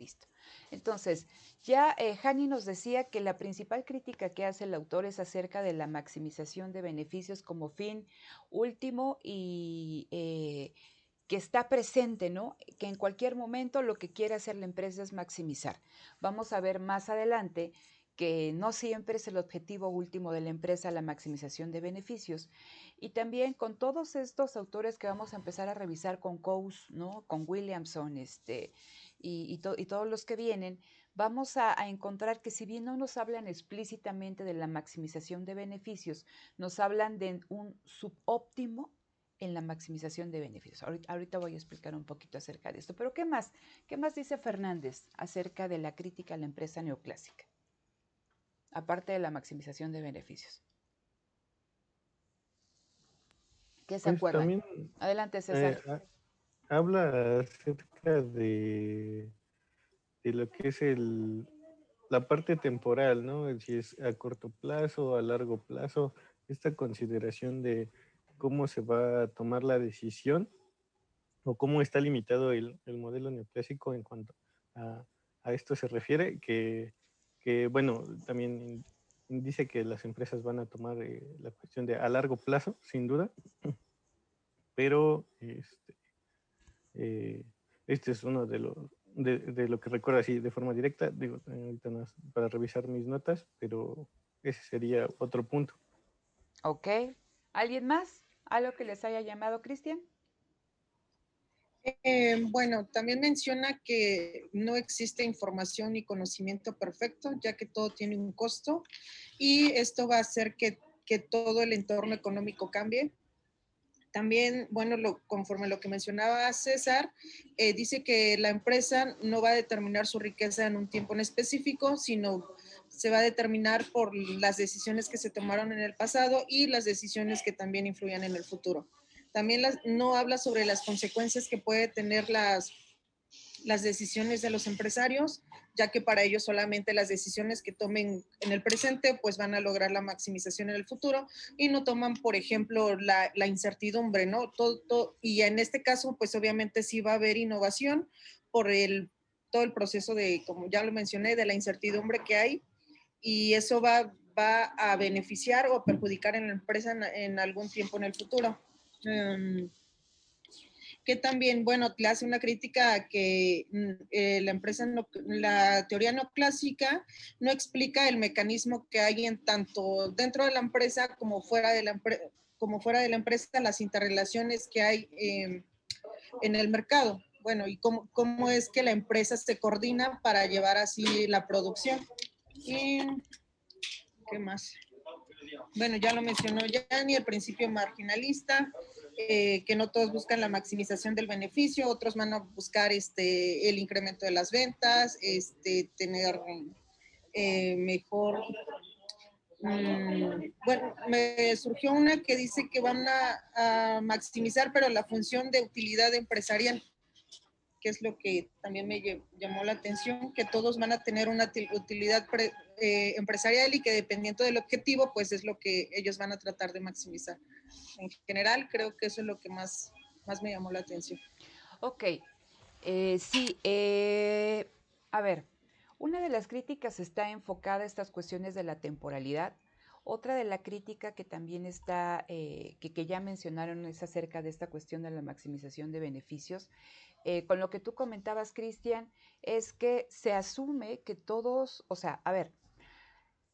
Listo. Entonces, ya Hani nos decía que la principal crítica que hace el autor es acerca de la maximización de beneficios como fin último y que está presente, ¿no? Que en cualquier momento lo que quiere hacer la empresa es maximizar. Vamos a ver más adelante que no siempre es el objetivo último de la empresa la maximización de beneficios. Y también con todos estos autores que vamos a empezar a revisar con Coase, ¿no? Con Williamson, y todos los que vienen, vamos a encontrar que si bien no nos hablan explícitamente de la maximización de beneficios, nos hablan de un subóptimo en la maximización de beneficios. Ahorita voy a explicar un poquito acerca de esto. Pero ¿qué más? ¿Qué más dice Fernández acerca de la crítica a la empresa neoclásica? Aparte de la maximización de beneficios. ¿Qué se Pues acuerdan? también Adelante, eh, César. ha- habla acerca de lo que es la parte temporal, ¿no? Si es a corto plazo o a largo plazo, esta consideración de cómo se va a tomar la decisión o cómo está limitado el modelo neoclásico en cuanto a, a esto se refiere, que bueno, también dice que las empresas van a tomar la cuestión de a largo plazo, sin duda, pero eh, este es uno de lo que recuerdo así de forma directa, digo, ahorita no es para revisar mis notas, pero ese sería otro punto. ¿Ok? ¿Alguien más? ¿Algo que les haya llamado, Cristian? Bueno, también menciona que no existe información ni conocimiento perfecto, ya que todo tiene un costo y esto va a hacer que todo el entorno económico cambie. También, bueno, conforme lo que mencionaba César, dice que la empresa no va a determinar su riqueza en un tiempo en específico, sino se va a determinar por las decisiones que se tomaron en el pasado y las decisiones que también influyan en el futuro. También no habla sobre las consecuencias que puede tener las decisiones de los empresarios, ya que para ellos solamente las decisiones que tomen en el presente pues van a lograr la maximización en el futuro y no toman, por ejemplo, la incertidumbre, ¿no? Y en este caso pues obviamente sí va a haber innovación por todo el proceso de, como ya lo mencioné, de la incertidumbre que hay y eso va a beneficiar o perjudicar en la empresa en algún tiempo en el futuro. Que también, bueno, le hace una crítica a que la empresa, la teoría no clásica no explica el mecanismo que hay en tanto dentro de la empresa como fuera de la empresa, las interrelaciones que hay en el mercado. Bueno, y cómo es que la empresa se coordina para llevar así la producción. ¿Y qué más? Bueno, ya lo mencionó Yanni, el principio marginalista, que no todos buscan la maximización del beneficio, otros van a buscar el incremento de las ventas, tener mejor. Bueno, me surgió una que dice que van a maximizar, pero la función de utilidad empresarial, que es lo que también me llamó la atención, que todos van a tener una utilidad empresarial y que dependiendo del objetivo, pues es lo que ellos van a tratar de maximizar. En general, creo que eso es lo que más me llamó la atención. Ok, sí, a ver, una de las críticas está enfocada a estas cuestiones de la temporalidad. Otra de la crítica que también está, que ya mencionaron, es acerca de esta cuestión de la maximización de beneficios. Con lo que tú comentabas, Cristian, es que se asume que todos, o sea, a ver,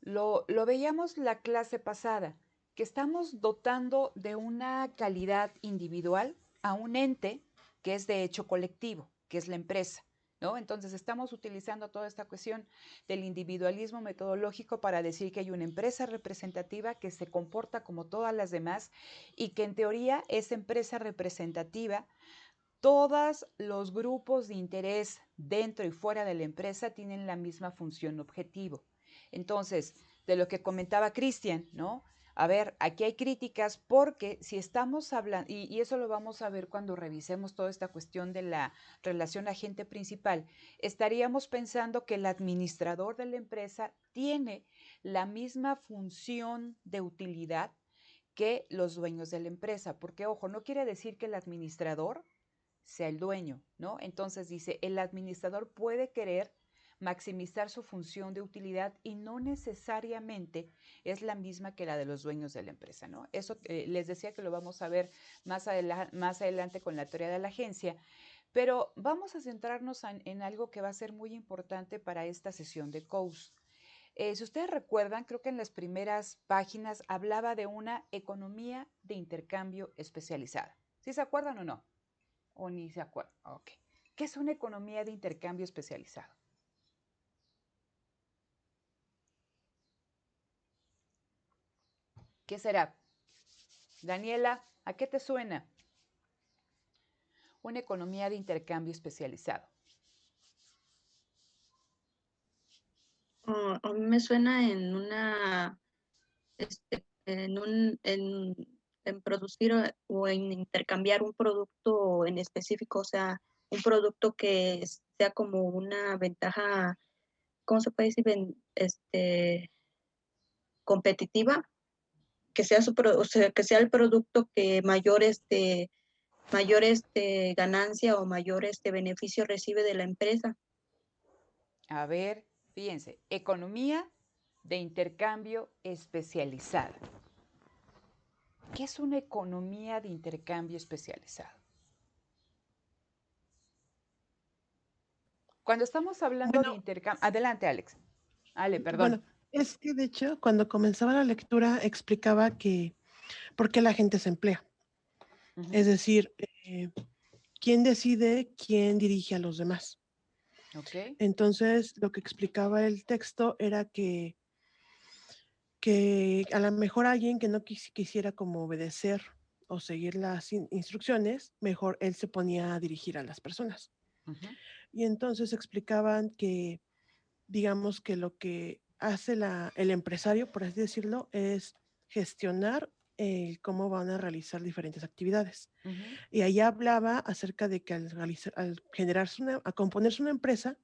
lo veíamos la clase pasada, que estamos dotando de una calidad individual a un ente que es de hecho colectivo, que es la empresa. ¿No? Entonces estamos utilizando toda esta cuestión del individualismo metodológico para decir que hay una empresa representativa que se comporta como todas las demás y que en teoría esa empresa representativa, todos los grupos de interés dentro y fuera de la empresa tienen la misma función objetivo. Entonces, de lo que comentaba Cristian, ¿no? A ver, aquí hay críticas porque si estamos hablando, y eso lo vamos a ver cuando revisemos toda esta cuestión de la relación agente principal, estaríamos pensando que el administrador de la empresa tiene la misma función de utilidad que los dueños de la empresa, porque ojo, no quiere decir que el administrador sea el dueño, ¿no? Entonces dice, el administrador puede querer maximizar su función de utilidad y no necesariamente es la misma que la de los dueños de la empresa, ¿no? Eso les decía que lo vamos a ver más adelante con la teoría de la agencia, pero vamos a centrarnos en algo que va a ser muy importante para esta sesión de Coase. Si ustedes recuerdan, creo que en las primeras páginas hablaba de una economía de intercambio especializada. ¿Sí se acuerdan o no? ¿O ni se acuerdan? Ok. ¿Qué es una economía de intercambio especializado? ¿Qué será? Daniela, ¿a qué te suena? Una economía de intercambio especializado. A mí me suena en producir o en intercambiar un producto en específico, o sea, un producto que sea como una ventaja, ¿cómo se puede decir? Competitiva, que sea o sea, que sea el producto que mayor ganancia o mayor beneficio recibe de la empresa. A ver, fíjense, economía de intercambio especializada. ¿Qué es una economía de intercambio especializado? Cuando estamos hablando de intercambio... Adelante, Alex. Ale, perdón. Bueno, es que de hecho, cuando comenzaba la lectura, explicaba que por qué la gente se emplea. Es decir, ¿quién decide quién dirige a los demás? Ok. Entonces, lo que explicaba el texto era que a lo mejor alguien que no quisiera como obedecer o seguir las instrucciones, mejor él se ponía a dirigir a las personas. Y entonces explicaban que, digamos que lo que hace el empresario, por así decirlo, es gestionar cómo van a realizar diferentes actividades. Y ahí hablaba acerca de que al a componerse una empresa,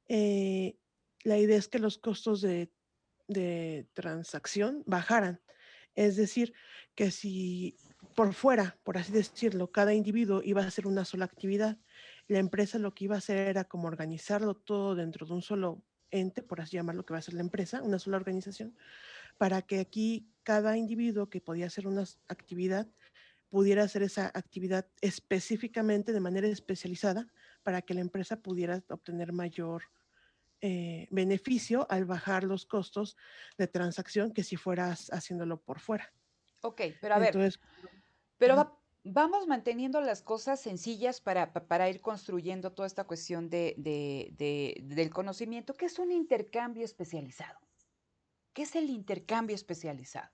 la idea es que los costos de transacción bajaran. Es decir, que si por fuera, por así decirlo, cada individuo iba a hacer una sola actividad, la empresa lo que iba a hacer era como organizarlo todo dentro de un solo ente, por así llamarlo, que va a ser la empresa, una sola organización, para que aquí cada individuo que podía hacer una actividad pudiera hacer esa actividad específicamente de manera especializada para que la empresa pudiera obtener mayor beneficio al bajar los costos de transacción que si fueras haciéndolo por fuera. Ok, pero a ver, Entonces, vamos manteniendo las cosas sencillas para ir construyendo toda esta cuestión del conocimiento. ¿Qué es un intercambio especializado? ¿Qué es el intercambio especializado?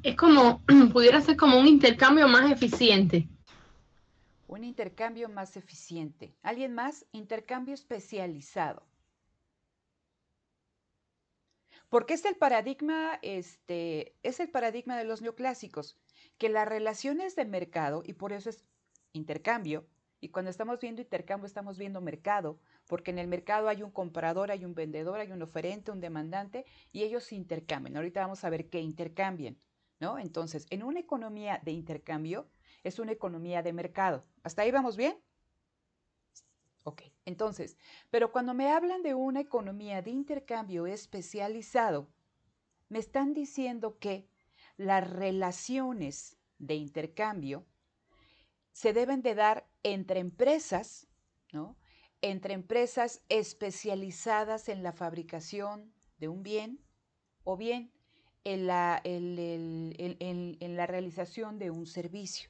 Es como, pudiera ser como un intercambio más eficiente. Un intercambio más eficiente. ¿Alguien más? Intercambio especializado. Porque es el paradigma de los neoclásicos, que las relaciones de mercado, y por eso es intercambio, y cuando estamos viendo intercambio estamos viendo mercado, porque en el mercado hay un comprador, hay un vendedor, hay un oferente, un demandante, y ellos se intercambian. Ahorita vamos a ver qué intercambian, ¿no? Entonces, en una economía de intercambio es una economía de mercado. ¿Hasta ahí vamos bien? Ok, entonces, pero cuando me hablan de una economía de intercambio especializado, me están diciendo que las relaciones de intercambio se deben de dar entre empresas, ¿no? Entre empresas especializadas en la fabricación de un bien o bien en la realización de un servicio.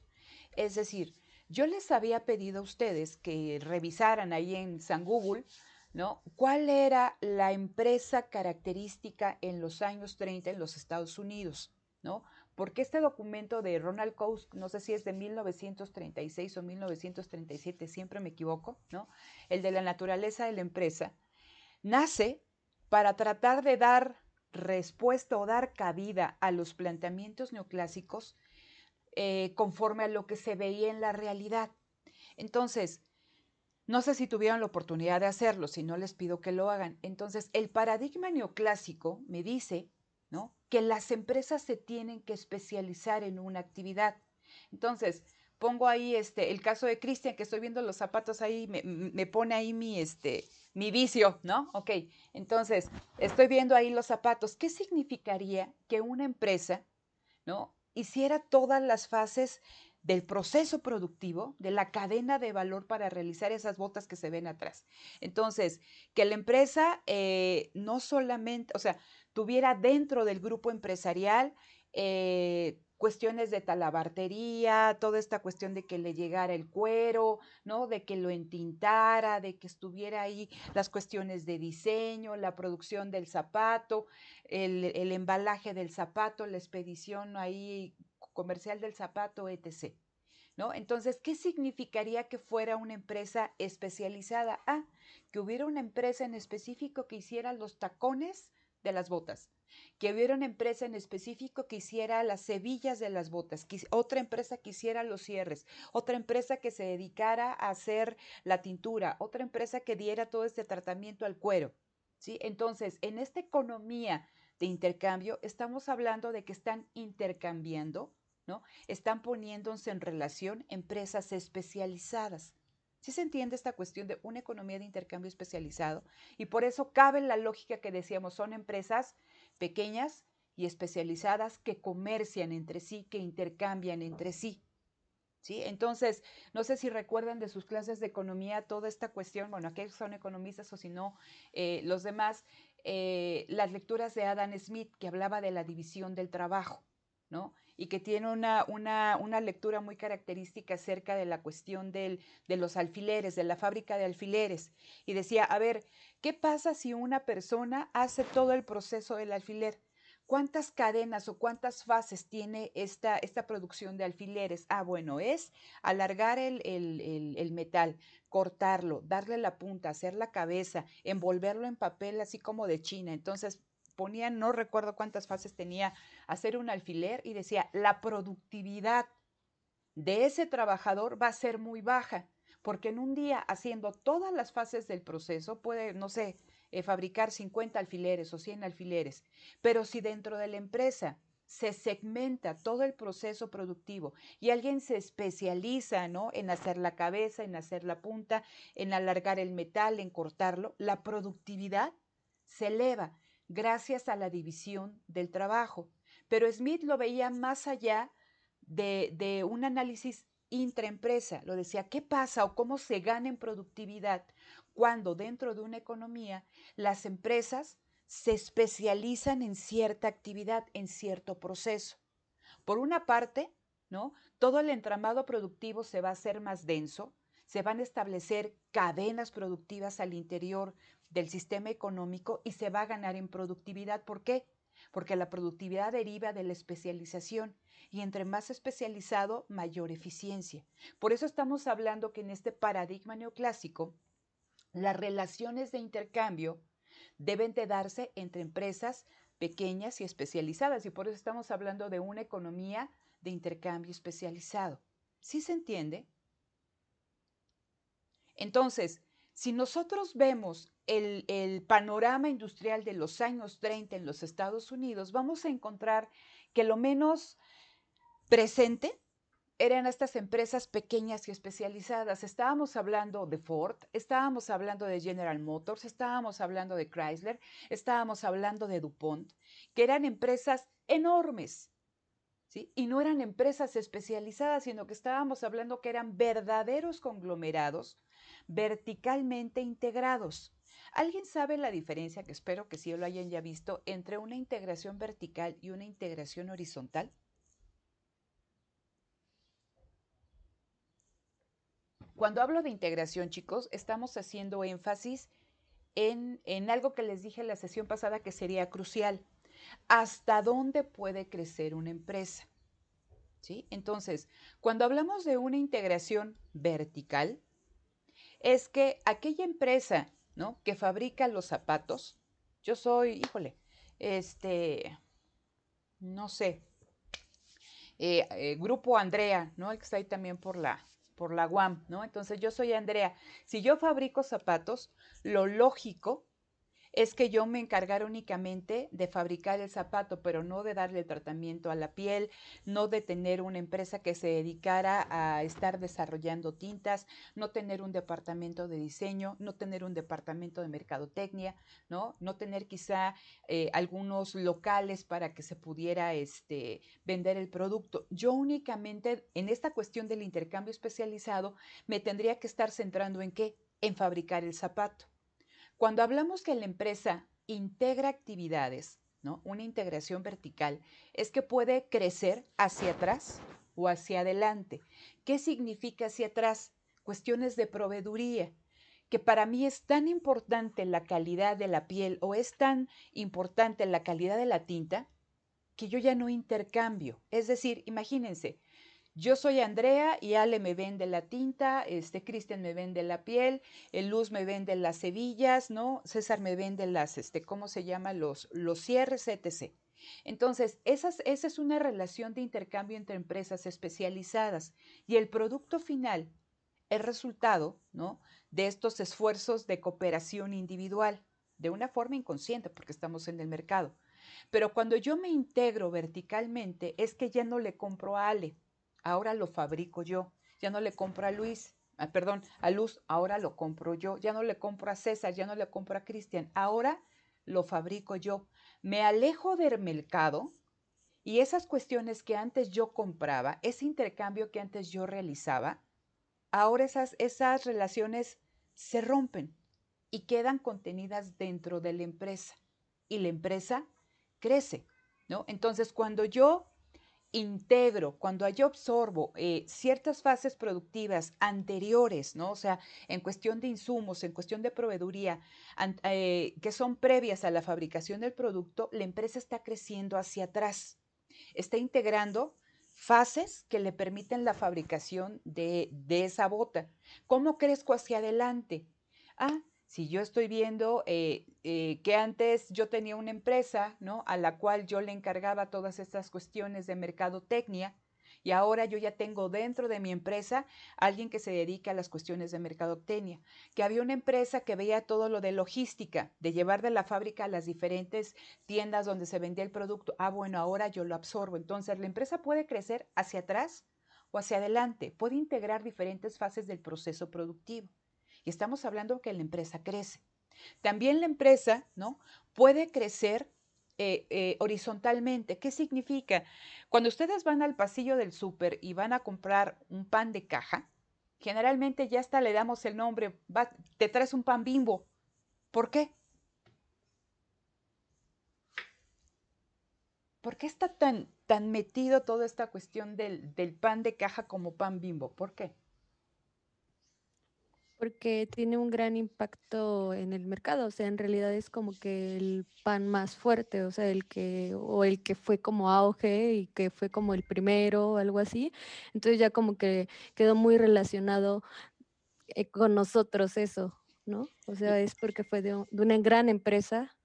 Es decir, yo les había pedido a ustedes que revisaran ahí en San Google, ¿no? ¿Cuál era la empresa característica en los años 30 en los Estados Unidos, ¿no? Porque este documento de Ronald Coase, no sé si es de 1936 o 1937, siempre me equivoco, ¿no? El de la naturaleza de la empresa, nace para tratar de dar respuesta o dar cabida a los planteamientos neoclásicos conforme a lo que se veía en la realidad. Entonces, no sé si tuvieron la oportunidad de hacerlo, si no les pido que lo hagan. Entonces, el paradigma neoclásico me dice, ¿no?, que las empresas se tienen que especializar en una actividad. Entonces, pongo ahí el caso de Cristian, que estoy viendo los zapatos ahí, me pone ahí mi vicio, ¿no? Ok, entonces, estoy viendo ahí los zapatos. ¿Qué significaría que una empresa, ¿no?, hiciera todas las fases del proceso productivo, de la cadena de valor para realizar esas botas que se ven atrás? Entonces, que la empresa no solamente, o sea, tuviera dentro del grupo empresarial cuestiones de talabartería, toda esta cuestión de que le llegara el cuero, ¿no?, de que lo entintara, de que estuviera ahí las cuestiones de diseño, la producción del zapato, el embalaje del zapato, la expedición ahí comercial del zapato, etc., ¿no? Entonces, ¿qué significaría que fuera una empresa especializada? Ah, que hubiera una empresa en específico que hiciera los tacones de las botas, que hubiera una empresa en específico que hiciera las hebillas de las botas, otra empresa que hiciera los cierres, otra empresa que se dedicara a hacer la tintura, otra empresa que diera todo este tratamiento al cuero, ¿sí? Entonces, en esta economía de intercambio, estamos hablando de que están intercambiando, ¿no? Están poniéndose en relación empresas especializadas. ¿Sí se entiende esta cuestión de una economía de intercambio especializado? Y por eso cabe la lógica que decíamos, son empresas pequeñas y especializadas que comercian entre sí, que intercambian entre sí, ¿sí? Entonces, no sé si recuerdan de sus clases de economía toda esta cuestión, bueno, aquellos son economistas o si no, los demás, las lecturas de Adam Smith, que hablaba de la división del trabajo, ¿no? Y que tiene una lectura muy característica acerca de la cuestión de los alfileres, de la fábrica de alfileres. Y decía, a ver, ¿qué pasa si una persona hace todo el proceso del alfiler? ¿Cuántas cadenas o cuántas fases tiene esta producción de alfileres? Ah, bueno, es alargar el metal, cortarlo, darle la punta, hacer la cabeza, envolverlo en papel así como de China. Entonces ponían, no recuerdo cuántas fases tenía, hacer un alfiler y decía, la productividad de ese trabajador va a ser muy baja, porque en un día haciendo todas las fases del proceso puede, no sé, fabricar 50 alfileres o 100 alfileres, pero si dentro de la empresa se segmenta todo el proceso productivo y alguien se especializa, ¿no?, en hacer la cabeza, en hacer la punta, en alargar el metal, en cortarlo, la productividad se eleva gracias a la división del trabajo. Pero Smith lo veía más allá de un análisis intraempresa. Lo decía, ¿qué pasa o cómo se gana en productividad cuando dentro de una economía las empresas se especializan en cierta actividad, en cierto proceso? Por una parte, ¿no?, todo el entramado productivo se va a hacer más denso, se van a establecer cadenas productivas al interior del sistema económico y se va a ganar en productividad. ¿Por qué? Porque la productividad deriva de la especialización y entre más especializado, mayor eficiencia. Por eso estamos hablando que en este paradigma neoclásico, las relaciones de intercambio deben de darse entre empresas pequeñas y especializadas, y por eso estamos hablando de una economía de intercambio especializado. ¿Sí se entiende? Entonces, si nosotros vemos el panorama industrial de los años 30 en los Estados Unidos, vamos a encontrar que lo menos presente eran estas empresas pequeñas y especializadas. Estábamos hablando de Ford, estábamos hablando de General Motors, estábamos hablando de Chrysler, estábamos hablando de DuPont, que eran empresas enormes, ¿sí? Y no eran empresas especializadas, sino que estábamos hablando que eran verdaderos conglomerados verticalmente integrados. ¿Alguien sabe la diferencia, que espero que sí lo hayan ya visto, entre una integración vertical y una integración horizontal? Cuando hablo de integración, chicos, estamos haciendo énfasis en algo que les dije en la sesión pasada que sería crucial. ¿Hasta dónde puede crecer una empresa? ¿Sí? Entonces, cuando hablamos de una integración vertical, es que aquella empresa, ¿no?, que fabrica los zapatos, yo soy, híjole, no sé, Grupo Andrea, ¿no?, el que está ahí también por la UAM, ¿no? Entonces yo soy Andrea. Si yo fabrico zapatos, lo lógico es que yo me encargara únicamente de fabricar el zapato, pero no de darle el tratamiento a la piel, no de tener una empresa que se dedicara a estar desarrollando tintas, no tener un departamento de diseño, no tener un departamento de mercadotecnia, no tener quizá algunos locales para que se pudiera vender el producto. Yo únicamente en esta cuestión del intercambio especializado me tendría que estar centrando en qué, en fabricar el zapato. Cuando hablamos que la empresa integra actividades, ¿no? Una integración vertical, es que puede crecer hacia atrás o hacia adelante. ¿Qué significa hacia atrás? Cuestiones de proveeduría, que para mí es tan importante la calidad de la piel o es tan importante la calidad de la tinta que yo ya no intercambio. Es decir, imagínense, yo soy Andrea y Ale me vende la tinta, Cristian me vende la piel, Luz me vende las hebillas, ¿no? César me vende las, ¿cómo se llama? Los cierres, etc. Entonces, esa es una relación de intercambio entre empresas especializadas y el producto final es resultado, ¿no? De estos esfuerzos de cooperación individual, de una forma inconsciente porque estamos en el mercado. Pero cuando yo me integro verticalmente es que ya no le compro a Ale, ahora lo fabrico yo. Ya no le compro a Luis, perdón, a Luz, ahora lo compro yo. Ya no le compro a César, ya no le compro a Cristian, ahora lo fabrico yo. Me alejo del mercado y esas cuestiones que antes yo compraba, ese intercambio que antes yo realizaba, ahora esas relaciones se rompen y quedan contenidas dentro de la empresa y la empresa crece, ¿no? Entonces, cuando yo integro, cuando yo absorbo ciertas fases productivas anteriores, ¿no? O sea, en cuestión de insumos, en cuestión de proveeduría, que son previas a la fabricación del producto, la empresa está creciendo hacia atrás, está integrando fases que le permiten la fabricación de esa bota. ¿Cómo crezco hacia adelante? Si yo estoy viendo que antes yo tenía una empresa, ¿no? A la cual yo le encargaba todas estas cuestiones de mercadotecnia y ahora yo ya tengo dentro de mi empresa alguien que se dedica a las cuestiones de mercadotecnia, que había una empresa que veía todo lo de logística, de llevar de la fábrica a las diferentes tiendas donde se vendía el producto. Bueno, ahora yo lo absorbo. Entonces la empresa puede crecer hacia atrás o hacia adelante, puede integrar diferentes fases del proceso productivo. Y estamos hablando que la empresa crece. También la empresa, ¿no? Puede crecer horizontalmente. ¿Qué significa? Cuando ustedes van al pasillo del súper y van a comprar un pan de caja, generalmente ya hasta le damos el nombre, te traes un pan Bimbo. ¿Por qué? ¿Por qué está tan metido toda esta cuestión del pan de caja como pan Bimbo? ¿Por qué? Porque tiene un gran impacto en el mercado, o sea, en realidad es como que el pan más fuerte, o sea, el que fue como auge y que fue como el primero o algo así. Entonces ya como que quedó muy relacionado con nosotros eso, ¿no? O sea, es porque fue de una gran empresa.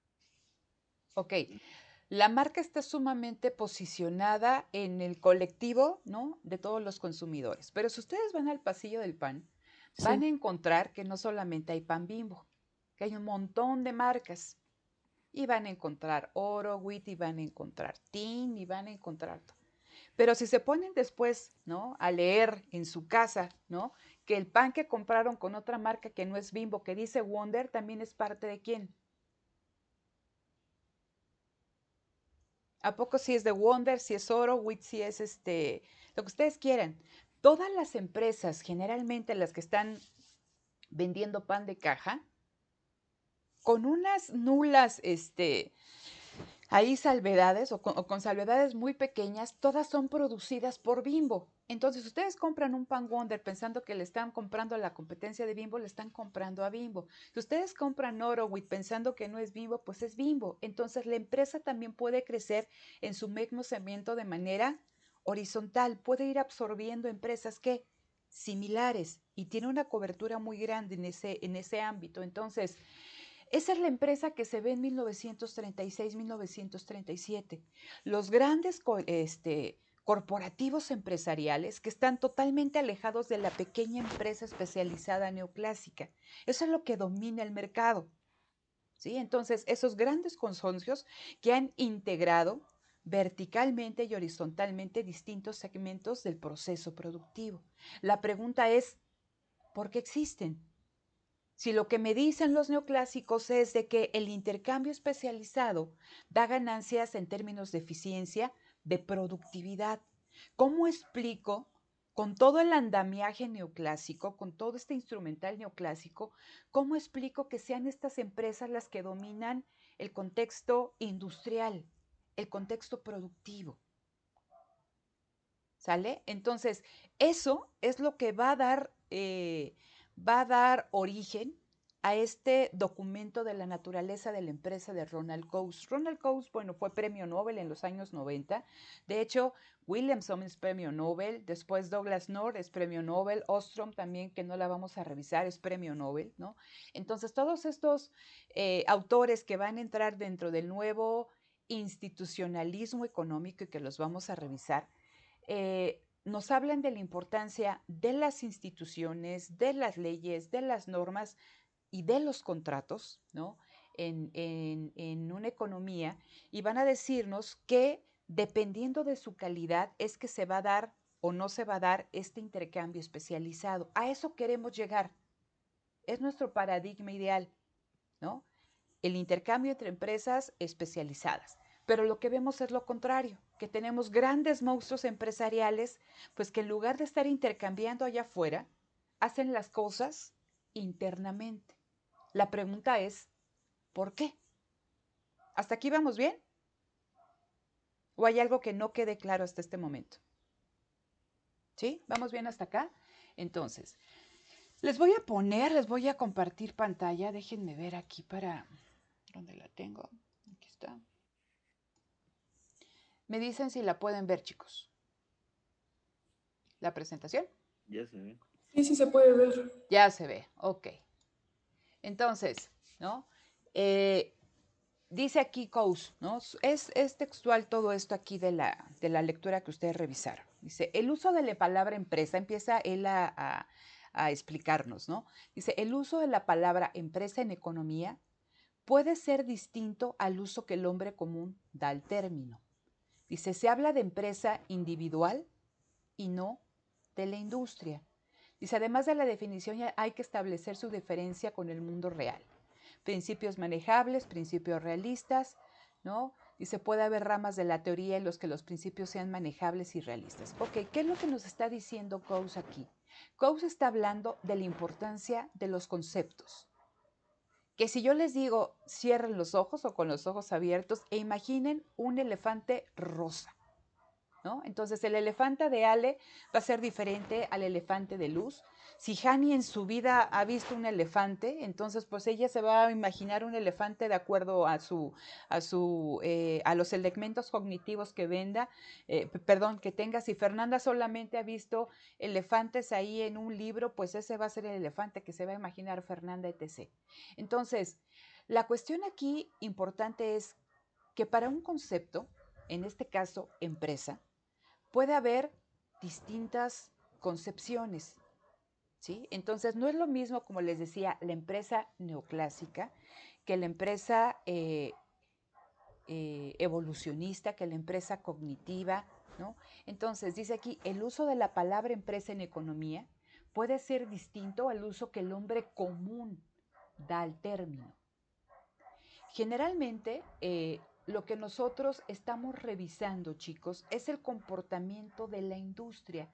Ok, la marca está sumamente posicionada en el colectivo, ¿no? De todos los consumidores. Pero si ustedes van al pasillo del pan, van Sí. a encontrar que no solamente hay pan Bimbo, que hay un montón de marcas. Y van a encontrar Orowit, y van a encontrar Tin, y van a encontrar todo. Pero si se ponen después, ¿no? A leer en su casa, ¿no? Que el pan que compraron con otra marca que no es Bimbo, que dice Wonder, también es parte de quién. ¿A poco si es de Wonder, si es Orowit, si es lo que ustedes quieran? Todas las empresas, generalmente las que están vendiendo pan de caja, con unas nulas, hay salvedades o con salvedades muy pequeñas, todas son producidas por Bimbo. Entonces, ustedes compran un pan Wonder pensando que le están comprando a la competencia de Bimbo, le están comprando a Bimbo. Si ustedes compran Orowit pensando que no es Bimbo, pues es Bimbo. Entonces, la empresa también puede crecer en su mismo segmento de manera horizontal, puede ir absorbiendo empresas que similares y tiene una cobertura muy grande en ese ámbito. Entonces, esa es la empresa que se ve en 1936, 1937. Los grandes corporativos empresariales que están totalmente alejados de la pequeña empresa especializada neoclásica. Eso es lo que domina el mercado. ¿sí? Entonces, esos grandes consorcios que han integrado verticalmente y horizontalmente distintos segmentos del proceso productivo. La pregunta es, ¿por qué existen? Si lo que me dicen los neoclásicos es de que el intercambio especializado da ganancias en términos de eficiencia, de productividad, ¿cómo explico con todo el andamiaje neoclásico, con todo este instrumental neoclásico, cómo explico que sean estas empresas las que dominan el contexto industrial, el contexto productivo? ¿Sale? Entonces, eso es lo que va a dar origen a este documento de la naturaleza de la empresa de Ronald Coase. Ronald Coase, bueno, fue premio Nobel en los años 90. De hecho, Williamson es premio Nobel, después Douglas North es premio Nobel, Ostrom también, que no la vamos a revisar, es premio Nobel, ¿no? Entonces, todos estos autores que van a entrar dentro del nuevo institucionalismo económico y que los vamos a revisar, nos hablan de la importancia de las instituciones, de las leyes, de las normas y de los contratos, ¿no? En una economía, y van a decirnos que dependiendo de su calidad es que se va a dar o no se va a dar este intercambio especializado. A eso queremos llegar. Es nuestro paradigma ideal, ¿no? El intercambio entre empresas especializadas. Pero lo que vemos es lo contrario, que tenemos grandes monstruos empresariales, pues que en lugar de estar intercambiando allá afuera, hacen las cosas internamente. La pregunta es, ¿por qué? ¿Hasta aquí vamos bien? ¿O hay algo que no quede claro hasta este momento? ¿Sí? ¿Vamos bien hasta acá? Entonces, les voy a compartir pantalla. Déjenme ver aquí para... ¿Dónde la tengo? Aquí está. Me dicen si la pueden ver, chicos. ¿La presentación? Ya se ve. Sí, sí se puede ver. Ya se ve, ok. Entonces, ¿no? Dice aquí Coase, ¿no? Es textual todo esto aquí de la lectura que ustedes revisaron. Dice, el uso de la palabra empresa, empieza él a explicarnos, ¿no? Dice, el uso de la palabra empresa en economía puede ser distinto al uso que el hombre común da al término. Dice, se habla de empresa individual y no de la industria. Dice, además de la definición hay que establecer su diferencia con el mundo real. Principios manejables, principios realistas, ¿no? Dice, puede haber ramas de la teoría en los que los principios sean manejables y realistas. Ok, ¿qué es lo que nos está diciendo Coase aquí? Coase está hablando de la importancia de los conceptos. Que si yo les digo, cierren los ojos o con los ojos abiertos e imaginen un elefante rosa, ¿no? Entonces el elefante de Ale va a ser diferente al elefante de Luz. Si Hani en su vida ha visto un elefante, entonces pues ella se va a imaginar un elefante de acuerdo a los elementos cognitivos que que tenga. Si Fernanda solamente ha visto elefantes ahí en un libro, pues ese va a ser el elefante que se va a imaginar Fernanda, etc. Entonces, la cuestión aquí importante es que para un concepto, en este caso empresa, puede haber distintas concepciones, ¿sí? Entonces, no es lo mismo, como les decía, la empresa neoclásica que la empresa evolucionista, que la empresa cognitiva, ¿no? Entonces, dice aquí, el uso de la palabra empresa en economía puede ser distinto al uso que el hombre común da al término. Generalmente, lo que nosotros estamos revisando, chicos, es el comportamiento de la industria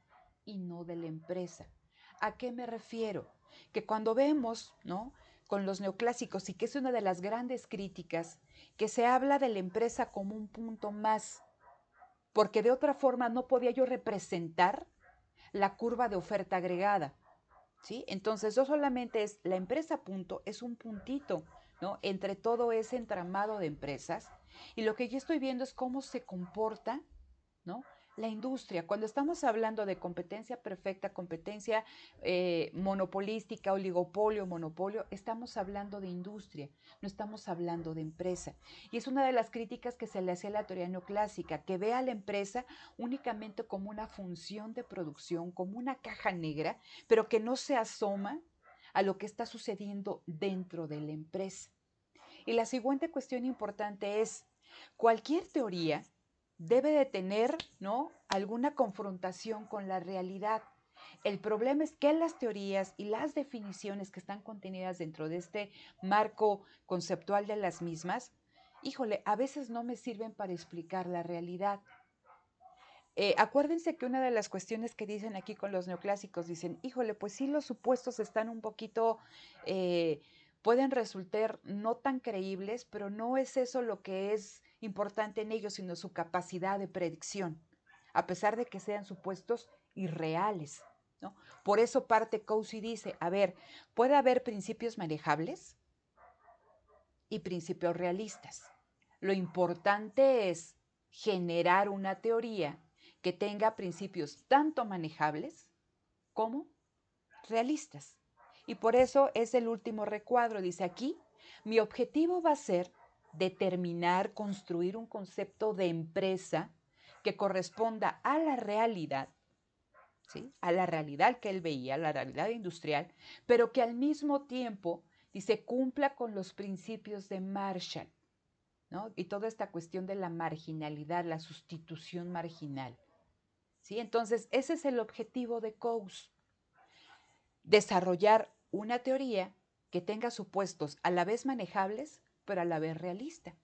y no de la empresa. ¿A qué me refiero? Que cuando vemos, ¿no?, con los neoclásicos, y que es una de las grandes críticas, que se habla de la empresa como un punto más, porque de otra forma no podía yo representar la curva de oferta agregada, ¿sí? Entonces, no solamente es la empresa punto, es un puntito, ¿no?, entre todo ese entramado de empresas, y lo que yo estoy viendo es cómo se comporta, ¿no?, la industria. Cuando estamos hablando de competencia perfecta, competencia monopolística, oligopolio, monopolio, estamos hablando de industria, no estamos hablando de empresa. Y es una de las críticas que se le hacía a la teoría neoclásica, que ve a la empresa únicamente como una función de producción, como una caja negra, pero que no se asoma a lo que está sucediendo dentro de la empresa. Y la siguiente cuestión importante es, cualquier teoría debe de tener, ¿no?, alguna confrontación con la realidad. El problema es que las teorías y las definiciones que están contenidas dentro de este marco conceptual de las mismas, híjole, a veces no me sirven para explicar la realidad. Acuérdense que una de las cuestiones que dicen aquí con los neoclásicos, dicen, híjole, pues sí, los supuestos están un poquito, pueden resultar no tan creíbles, pero no es eso lo que es importante en ellos, sino su capacidad de predicción, a pesar de que sean supuestos irreales, ¿no? Por eso parte Coase y dice, a ver, puede haber principios manejables y principios realistas. Lo importante es generar una teoría que tenga principios tanto manejables como realistas. Y por eso es el último recuadro. Dice aquí, mi objetivo va a ser determinar, construir un concepto de empresa que corresponda a la realidad, ¿sí?, a la realidad que él veía, a la realidad industrial, pero que al mismo tiempo, dice, cumpla con los principios de Marshall, ¿no? Y toda esta cuestión de la marginalidad, la sustitución marginal, ¿sí? Entonces, ese es el objetivo de Coase, desarrollar una teoría que tenga supuestos a la vez manejables, pero a la vez realista.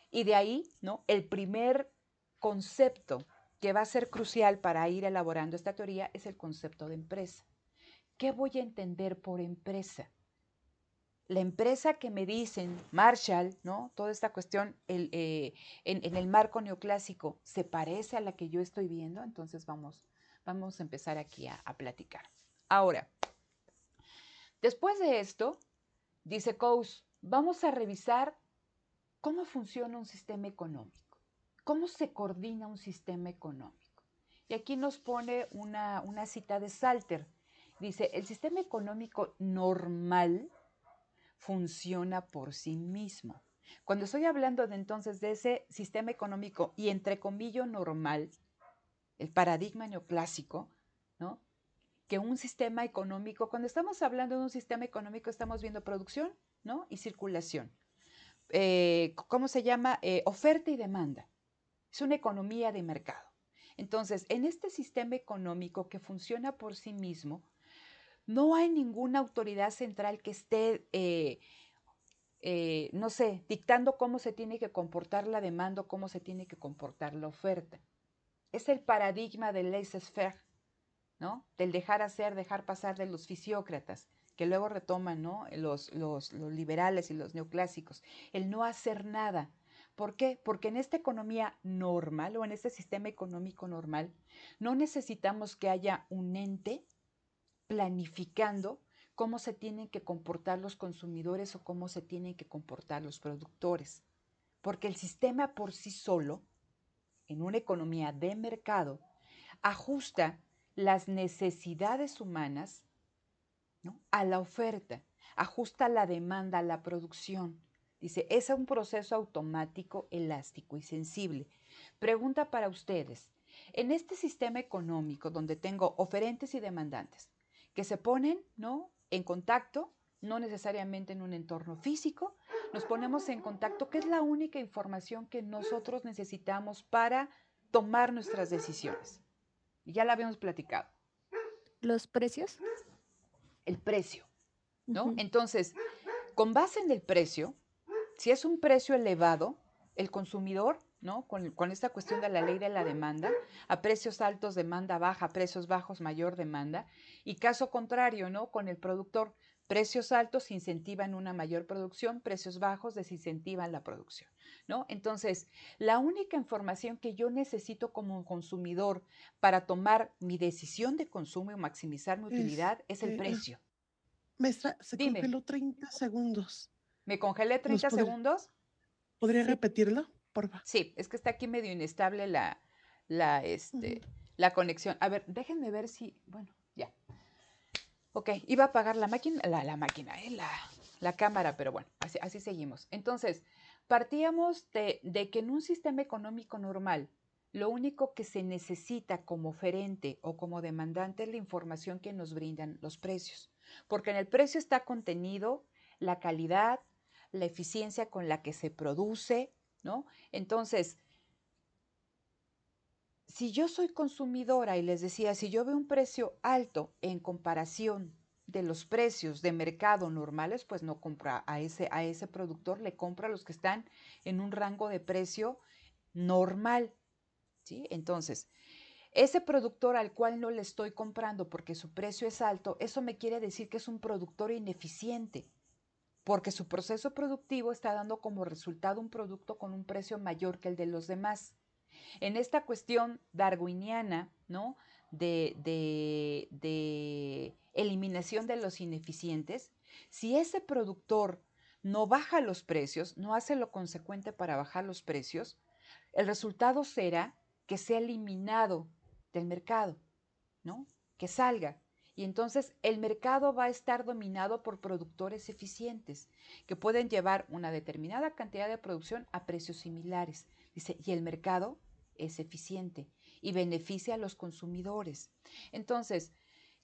Y de ahí, ¿no?, el primer concepto que va a ser crucial para ir elaborando esta teoría es el concepto de empresa. ¿Qué voy a entender por empresa? La empresa que me dicen, Marshall, ¿no?, toda esta cuestión en el marco neoclásico, ¿se parece a la que yo estoy viendo? Entonces vamos a empezar aquí a platicar. Ahora, después de esto, dice Coase, vamos a revisar cómo funciona un sistema económico, cómo se coordina un sistema económico. Y aquí nos pone una cita de Salter. Dice, el sistema económico normal funciona por sí mismo. Cuando estoy hablando de entonces de ese sistema económico y entre comillas normal, el paradigma neoclásico, ¿no?, que un sistema económico, cuando estamos hablando de un sistema económico estamos viendo producción, ¿no?, y circulación. ¿Cómo se llama? Oferta y demanda. Es una economía de mercado. Entonces, en este sistema económico que funciona por sí mismo, no hay ninguna autoridad central que esté, no sé, dictando cómo se tiene que comportar la demanda o cómo se tiene que comportar la oferta. Es el paradigma del laissez-faire, ¿no?, del dejar hacer, dejar pasar de los fisiócratas, que luego retoman, ¿no?, los liberales y los neoclásicos, el no hacer nada. ¿Por qué? Porque en esta economía normal o en este sistema económico normal no necesitamos que haya un ente planificando cómo se tienen que comportar los consumidores o cómo se tienen que comportar los productores. Porque el sistema por sí solo, en una economía de mercado, ajusta las necesidades humanas, ¿no?, a la oferta, ajusta la demanda a la producción. Dice, es un proceso automático, elástico y sensible. Pregunta para ustedes, en este sistema económico donde tengo oferentes y demandantes que se ponen, ¿no?, en contacto, no necesariamente en un entorno físico, nos ponemos en contacto, que es la única información que nosotros necesitamos para tomar nuestras decisiones. Ya la habíamos platicado. ¿Los precios? El precio, ¿no? Ujú. Entonces, con base en el precio, si es un precio elevado, el consumidor, ¿no?, con esta cuestión de la ley de la demanda, a precios altos demanda baja, a precios bajos mayor demanda, y caso contrario, ¿no?, con el productor, precios altos incentivan una mayor producción, precios bajos desincentivan la producción, ¿no? Entonces, la única información que yo necesito como consumidor para tomar mi decisión de consumo y maximizar mi utilidad es el precio. Maestra, se Dime, congeló 30 segundos. ¿me congelé ¿Nos 30 segundos? podría Sí. repetirlo, porfa? Sí, es que está aquí medio inestable la, Ujú. la conexión. A ver, déjenme ver si, bueno, ya. Ok, iba a apagar la máquina, la cámara, pero bueno, así seguimos. Entonces, partíamos de que en un sistema económico normal, lo único que se necesita como oferente o como demandante es la información que nos brindan los precios, porque en el precio está contenido la calidad, la eficiencia con la que se produce, ¿no? Entonces, si yo soy consumidora y les decía, si yo veo un precio alto en comparación de los precios de mercado normales, pues no compra a ese productor, le compra a los que están en un rango de precio normal, ¿sí? Entonces, ese productor al cual no le estoy comprando porque su precio es alto, eso me quiere decir que es un productor ineficiente, porque su proceso productivo está dando como resultado un producto con un precio mayor que el de los demás. En esta cuestión darwiniana, ¿no? De eliminación de los ineficientes, si ese productor no baja los precios, no hace lo consecuente para bajar los precios, el resultado será que sea eliminado del mercado, ¿no? Que salga. Y entonces el mercado va a estar dominado por productores eficientes que pueden llevar una determinada cantidad de producción a precios similares. Dice, y el mercado es eficiente y beneficia a los consumidores. Entonces,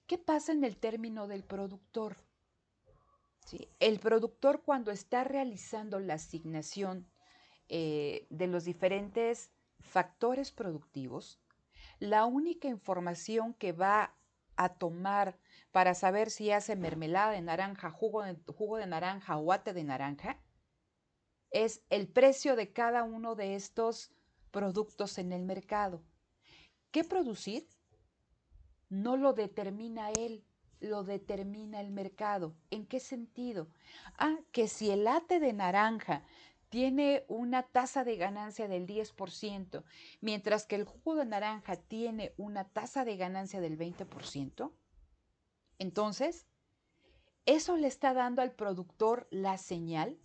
¿qué pasa en el término del productor? ¿Sí? El productor, cuando está realizando la asignación de los diferentes factores productivos, la única información que va a tomar para saber si hace mermelada de naranja, jugo de naranja o ate de naranja, es el precio de cada uno de estos productos en el mercado. ¿Qué producir? No lo determina él, lo determina el mercado. ¿En qué sentido? Que si el ate de naranja tiene una tasa de ganancia del 10%, mientras que el jugo de naranja tiene una tasa de ganancia del 20%, entonces eso le está dando al productor la señal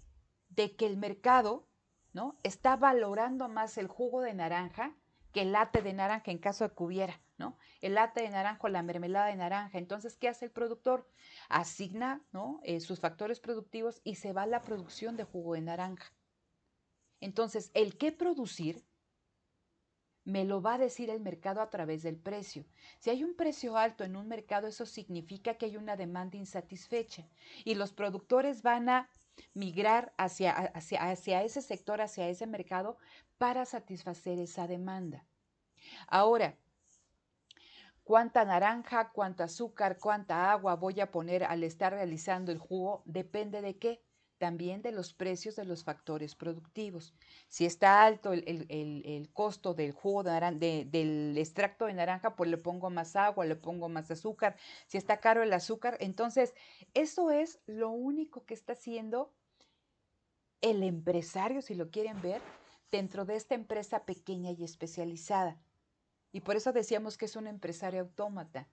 de que el mercado, ¿no?, está valorando más el jugo de naranja que el latte de naranja en caso de que hubiera, ¿no? El latte de naranja o la mermelada de naranja. Entonces, ¿qué hace el productor? Asigna, ¿no?, sus factores productivos y se va a la producción de jugo de naranja. Entonces, el qué producir me lo va a decir el mercado a través del precio. Si hay un precio alto en un mercado, eso significa que hay una demanda insatisfecha y los productores van a migrar hacia ese sector, hacia ese mercado para satisfacer esa demanda. Ahora, ¿cuánta naranja, cuánto azúcar, cuánta agua voy a poner al estar realizando el jugo? Depende de qué. También de los precios de los factores productivos. Si está alto el costo del jugo del extracto de naranja, pues le pongo más agua, le pongo más azúcar. Si está caro el azúcar, entonces eso es lo único que está haciendo el empresario, si lo quieren ver, dentro de esta empresa pequeña y especializada. Y por eso decíamos que es un empresario autómata,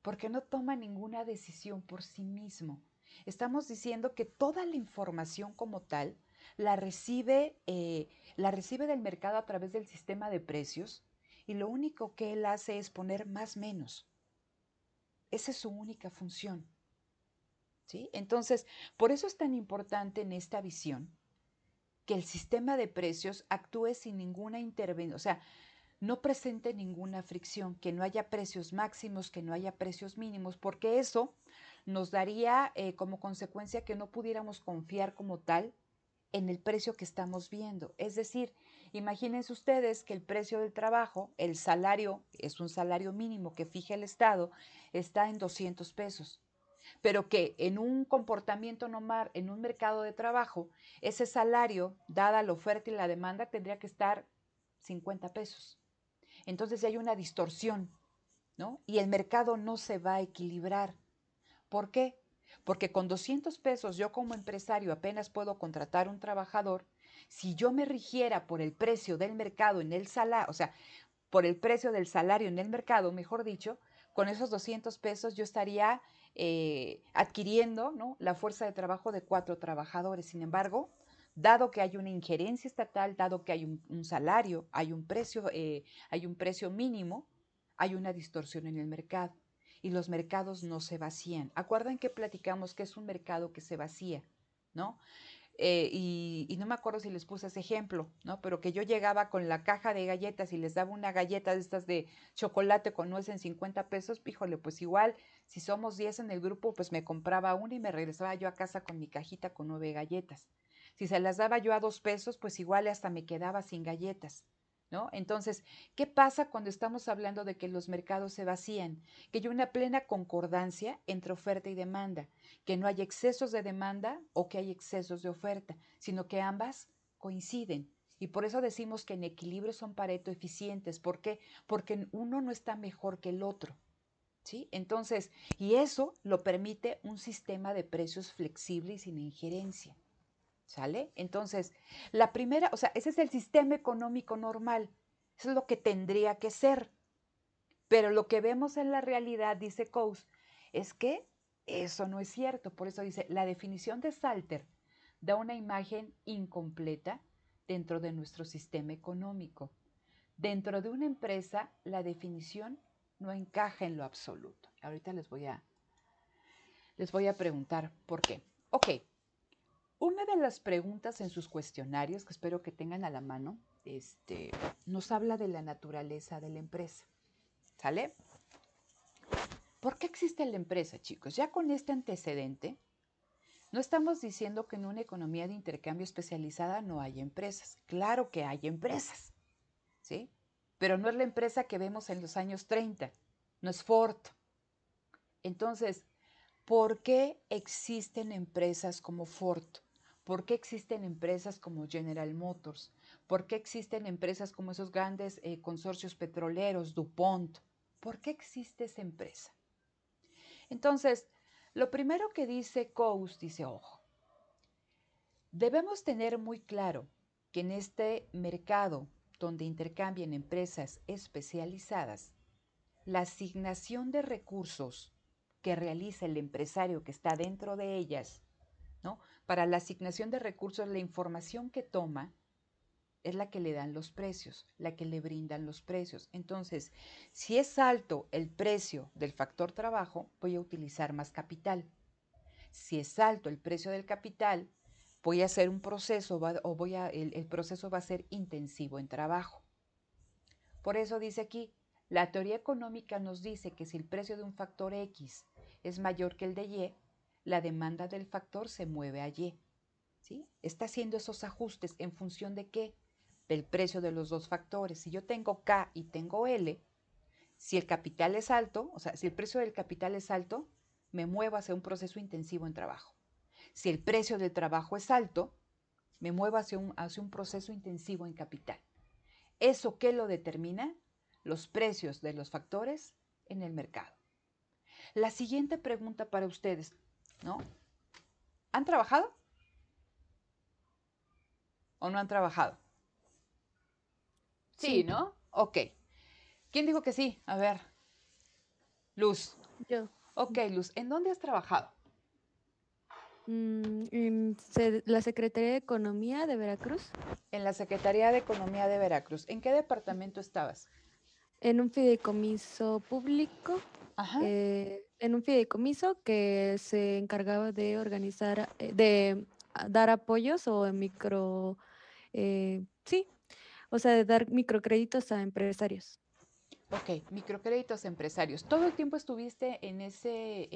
porque no toma ninguna decisión por sí mismo. Estamos diciendo que toda la información como tal la recibe del mercado a través del sistema de precios y lo único que él hace es poner más menos. Esa es su única función, ¿sí? Entonces, por eso es tan importante en esta visión que el sistema de precios actúe sin ninguna intervención, o sea, no presente ninguna fricción, que no haya precios máximos, que no haya precios mínimos, porque eso nos daría como consecuencia que no pudiéramos confiar como tal en el precio que estamos viendo. Es decir, imagínense ustedes que el precio del trabajo, el salario, es un salario mínimo que fija el Estado, está en 200 pesos. Pero que en un comportamiento normal, en un mercado de trabajo, ese salario, dada la oferta y la demanda, tendría que estar 50 pesos. Entonces hay una distorsión, ¿no? Y el mercado no se va a equilibrar. ¿Por qué? Porque con 200 pesos yo como empresario apenas puedo contratar un trabajador. Si yo me rigiera por el precio del mercado en el salario, o sea, por el precio del salario en el mercado, mejor dicho, con esos 200 pesos yo estaría adquiriendo, ¿no?, la fuerza de trabajo de 4 trabajadores. Sin embargo, dado que hay una injerencia estatal, dado que hay un salario, hay un precio mínimo, hay una distorsión en el mercado y los mercados no se vacían. Acuerdan que platicamos que es un mercado que se vacía, ¿no? Y no me acuerdo si les puse ese ejemplo, ¿no? Pero que yo llegaba con la caja de galletas y les daba una galleta de estas de chocolate con nuez en 50 pesos, híjole, pues igual, si somos 10 en el grupo, pues me compraba una y me regresaba yo a casa con mi cajita con 9 galletas. Si se las daba yo a 2 pesos, pues igual hasta me quedaba sin galletas, ¿no? Entonces, ¿qué pasa cuando estamos hablando de que los mercados se vacían? Que hay una plena concordancia entre oferta y demanda, que no hay excesos de demanda o que hay excesos de oferta, sino que ambas coinciden. Y por eso decimos que en equilibrio son Pareto eficientes. ¿Por qué? Porque uno no está mejor que el otro. ¿Sí? Entonces, y eso lo permite un sistema de precios flexible y sin injerencia. ¿Sale? Entonces, la primera, o sea, ese es el sistema económico normal. Eso es lo que tendría que ser. Pero lo que vemos en la realidad, dice Coase, es que eso no es cierto. Por eso dice, la definición de Salter da una imagen incompleta dentro de nuestro sistema económico. Dentro de una empresa, la definición no encaja en lo absoluto. Ahorita les voy a preguntar por qué. Ok, una de las preguntas en sus cuestionarios, que espero que tengan a la mano, nos habla de la naturaleza de la empresa. ¿Sale? ¿Por qué existe la empresa, chicos? Ya con este antecedente, no estamos diciendo que en una economía de intercambio especializada no haya empresas. Claro que hay empresas, ¿sí? Pero no es la empresa que vemos en los años 30, no es Ford. Entonces, ¿por qué existen empresas como Ford? ¿Por qué existen empresas como General Motors? ¿Por qué existen empresas como esos grandes consorcios petroleros, DuPont? ¿Por qué existe esa empresa? Entonces, lo primero que dice Coase, dice, ojo, debemos tener muy claro que en este mercado donde intercambian empresas especializadas, la asignación de recursos que realiza el empresario que está dentro de ellas, ¿no? Para la asignación de recursos, la información que toma es la que le dan los precios, la que le brindan los precios. Entonces, si es alto el precio del factor trabajo, voy a utilizar más capital. Si es alto el precio del capital, voy a hacer un proceso el proceso va a ser intensivo en trabajo. Por eso dice aquí, la teoría económica nos dice que si el precio de un factor X es mayor que el de Y, la demanda del factor se mueve a Y. ¿Sí? Está haciendo esos ajustes en función de qué? Del precio de los dos factores. Si yo tengo K y tengo L, si el capital es alto, o sea, si el precio del capital es alto, me muevo hacia un proceso intensivo en trabajo. Si el precio del trabajo es alto, me muevo hacia un proceso intensivo en capital. ¿Eso qué lo determina? Los precios de los factores en el mercado. La siguiente pregunta para ustedes, ¿no? ¿Han trabajado? ¿O no han trabajado? Sí, ¿no? Ok. ¿Quién dijo que sí? A ver. Luz. Yo. Ok, Luz. ¿En dónde has trabajado? En la Secretaría de Economía de Veracruz, En la Secretaría de Economía de Veracruz. ¿En qué departamento estabas? en un fideicomiso público, Ajá. en un fideicomiso que se encargaba de organizar, de dar apoyos o micro, sí, o sea, de dar microcréditos a empresarios. Ok, microcréditos empresarios. ¿Todo el tiempo estuviste en ese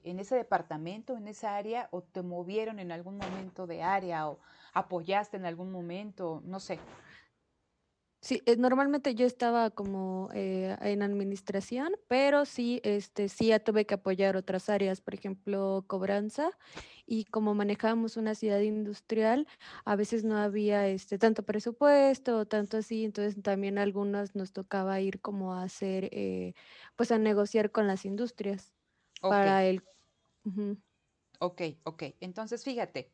departamento, en esa área, o te movieron en algún momento de área, o apoyaste en algún momento? No sé. Sí, normalmente yo estaba como en administración, pero sí, sí ya tuve que apoyar otras áreas, por ejemplo, cobranza, y como manejábamos una ciudad industrial, a veces no había tanto presupuesto o tanto así, entonces también a algunos nos tocaba ir como a hacer, pues a negociar con las industrias Ok, para el... Ujú, ok, ok. Entonces, fíjate,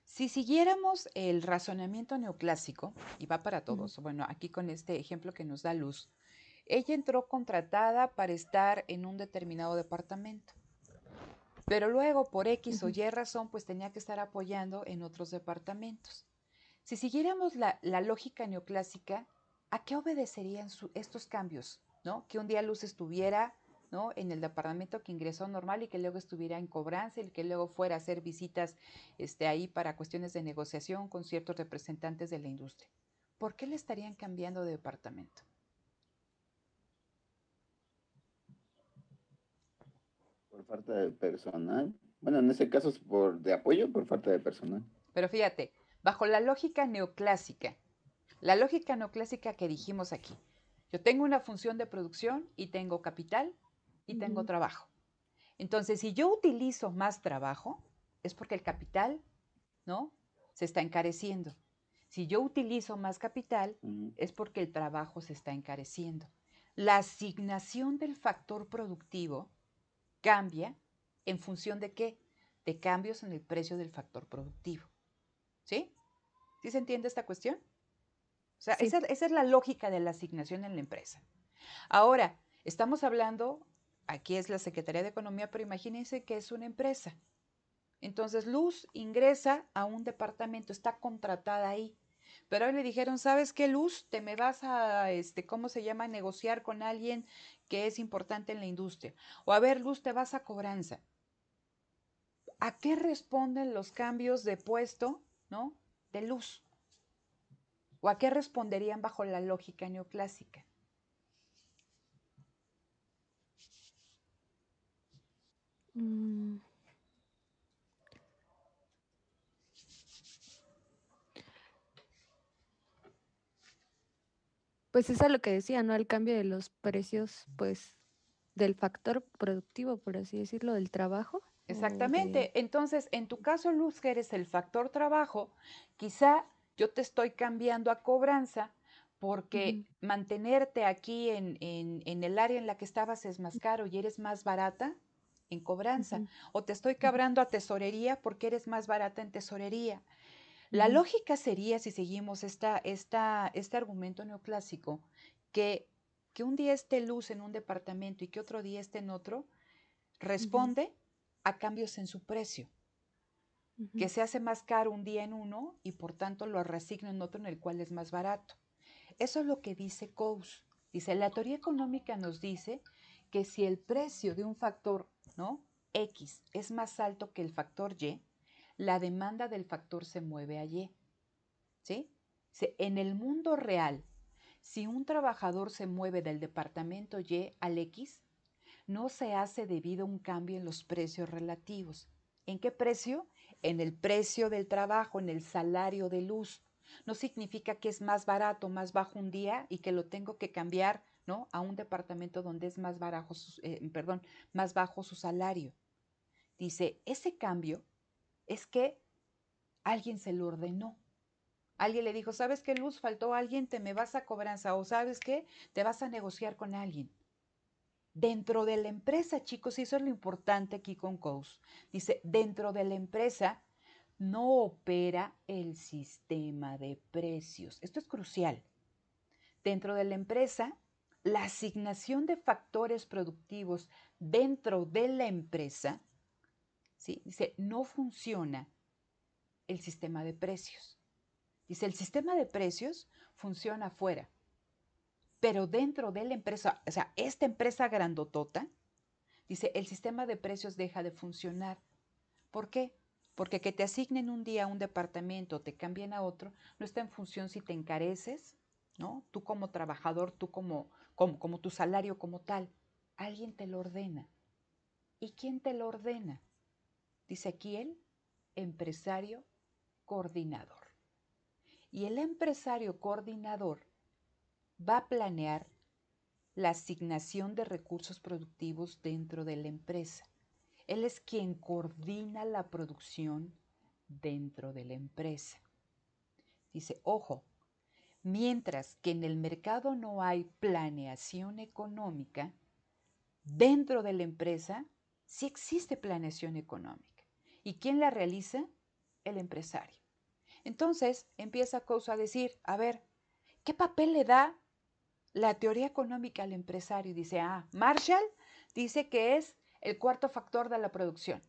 si siguiéramos el razonamiento neoclásico, y va para ujú, todos, bueno, aquí con este ejemplo que nos da Luz, ella entró contratada para estar en un determinado departamento. Pero luego, por X o ujú. Y razón, pues tenía que estar apoyando en otros departamentos. Si siguiéramos la lógica neoclásica, ¿a qué obedecerían estos cambios? ¿No? Que un día Luz estuviera, ¿no?, en el departamento que ingresó normal y que luego estuviera en cobranza y que luego fuera a hacer visitas ahí para cuestiones de negociación con ciertos representantes de la industria. ¿Por qué le estarían cambiando de departamento? Por falta de personal. Bueno, en este caso es de apoyo por falta de personal. Pero fíjate, bajo la lógica neoclásica que dijimos aquí, yo tengo una función de producción y tengo capital y tengo trabajo. Entonces, si yo utilizo más trabajo, es porque el capital, ¿no?, se está encareciendo. Si yo utilizo más capital, es porque el trabajo se está encareciendo. La asignación del factor productivo cambia en función de qué? De cambios en el precio del factor productivo. ¿Sí? ¿Sí se entiende esta cuestión? O sea, Sí. esa es la lógica de la asignación en la empresa. Ahora, estamos hablando, aquí es la Secretaría de Economía, pero imagínense que es una empresa. Entonces, Luz ingresa a un departamento, está contratada ahí. Pero hoy le dijeron, ¿sabes qué, Luz? Te me vas a, ¿cómo se llama?, negociar con alguien que es importante en la industria. O a ver, Luz, te vas a cobranza. ¿A qué responden los cambios de puesto, ¿no?, de Luz? ¿O a qué responderían bajo la lógica neoclásica? Pues es a lo que decía, ¿no? El cambio de los precios, pues, del factor productivo, por así decirlo, del trabajo. Exactamente. Entonces, en tu caso, Luz, que eres el factor trabajo, quizá yo te estoy cambiando a cobranza porque mantenerte aquí en el área en la que estabas es más caro y eres más barata en cobranza. O te estoy cobrando a tesorería porque eres más barata en tesorería. La lógica sería, si seguimos este argumento neoclásico, que un día esté Luz en un departamento y que otro día esté en otro, responde a cambios en su precio, que se hace más caro un día en uno y por tanto lo reasigno en otro en el cual es más barato. Eso es lo que dice Coase. Dice, la teoría económica nos dice que si el precio de un factor, ¿no?, X es más alto que el factor Y, la demanda del factor se mueve a Y. ¿Sí? En el mundo real, si un trabajador se mueve del departamento Y al X, no se hace debido a un cambio en los precios relativos. ¿En qué precio? En el precio del trabajo, en el salario de Luz. No significa que es más barato, más bajo un día y que lo tengo que cambiar, ¿no?, a un departamento donde es más más bajo su salario. Dice, ese cambio es que alguien se lo ordenó. Alguien le dijo, ¿sabes qué, Luz? Faltó alguien, te me vas a cobranza, o ¿sabes qué? Te vas a negociar con alguien. Dentro de la empresa, chicos, y eso es lo importante aquí con Coase, dice, dentro de la empresa no opera el sistema de precios. Esto es crucial. Dentro de la empresa, la asignación de factores productivos dentro de la empresa, ¿sí?, dice, no funciona el sistema de precios. Dice, el sistema de precios funciona afuera, pero dentro de la empresa, o sea, esta empresa grandotota, dice, el sistema de precios deja de funcionar. ¿Por qué? Porque que te asignen un día a un departamento, te cambien a otro, no está en función si te encareces, ¿no?, tú como trabajador, tú como tu salario como tal. Alguien te lo ordena. ¿Y quién te lo ordena? Dice aquí el empresario coordinador. Y el empresario coordinador va a planear la asignación de recursos productivos dentro de la empresa. Él es quien coordina la producción dentro de la empresa. Dice, ojo, mientras que en el mercado no hay planeación económica, dentro de la empresa sí existe planeación económica. ¿Y quién la realiza? El empresario. Entonces empieza Coase a decir, a ver, ¿qué papel le da la teoría económica al empresario? Dice, Marshall dice que es el cuarto factor de la producción,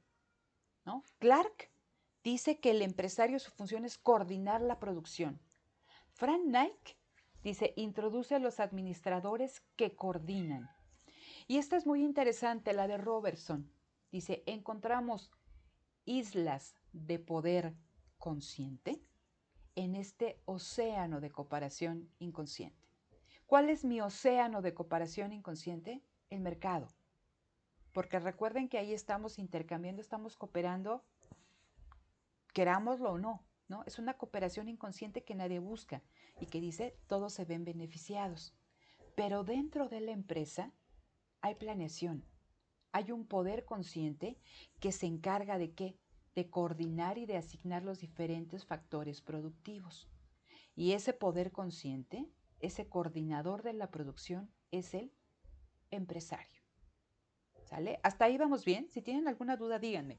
¿no? Clark dice que el empresario, su función es coordinar la producción. Frank Knight dice, introduce a los administradores que coordinan. Y esta es muy interesante, la de Robertson. Dice, encontramos islas de poder consciente en este océano de cooperación inconsciente. ¿Cuál es mi océano de cooperación inconsciente? El mercado. porque recuerden que ahí estamos intercambiando, estamos cooperando, querámoslo o no, ¿no? Es una cooperación inconsciente que nadie busca y que dice todos se ven beneficiados. Pero dentro de la empresa hay planeación, hay un poder consciente que se encarga de ¿qué? De coordinar y de asignar los diferentes factores productivos. Y ese poder consciente, ese coordinador de la producción es el empresario. ¿Sale? ¿Hasta ahí vamos bien? Si tienen alguna duda, díganme.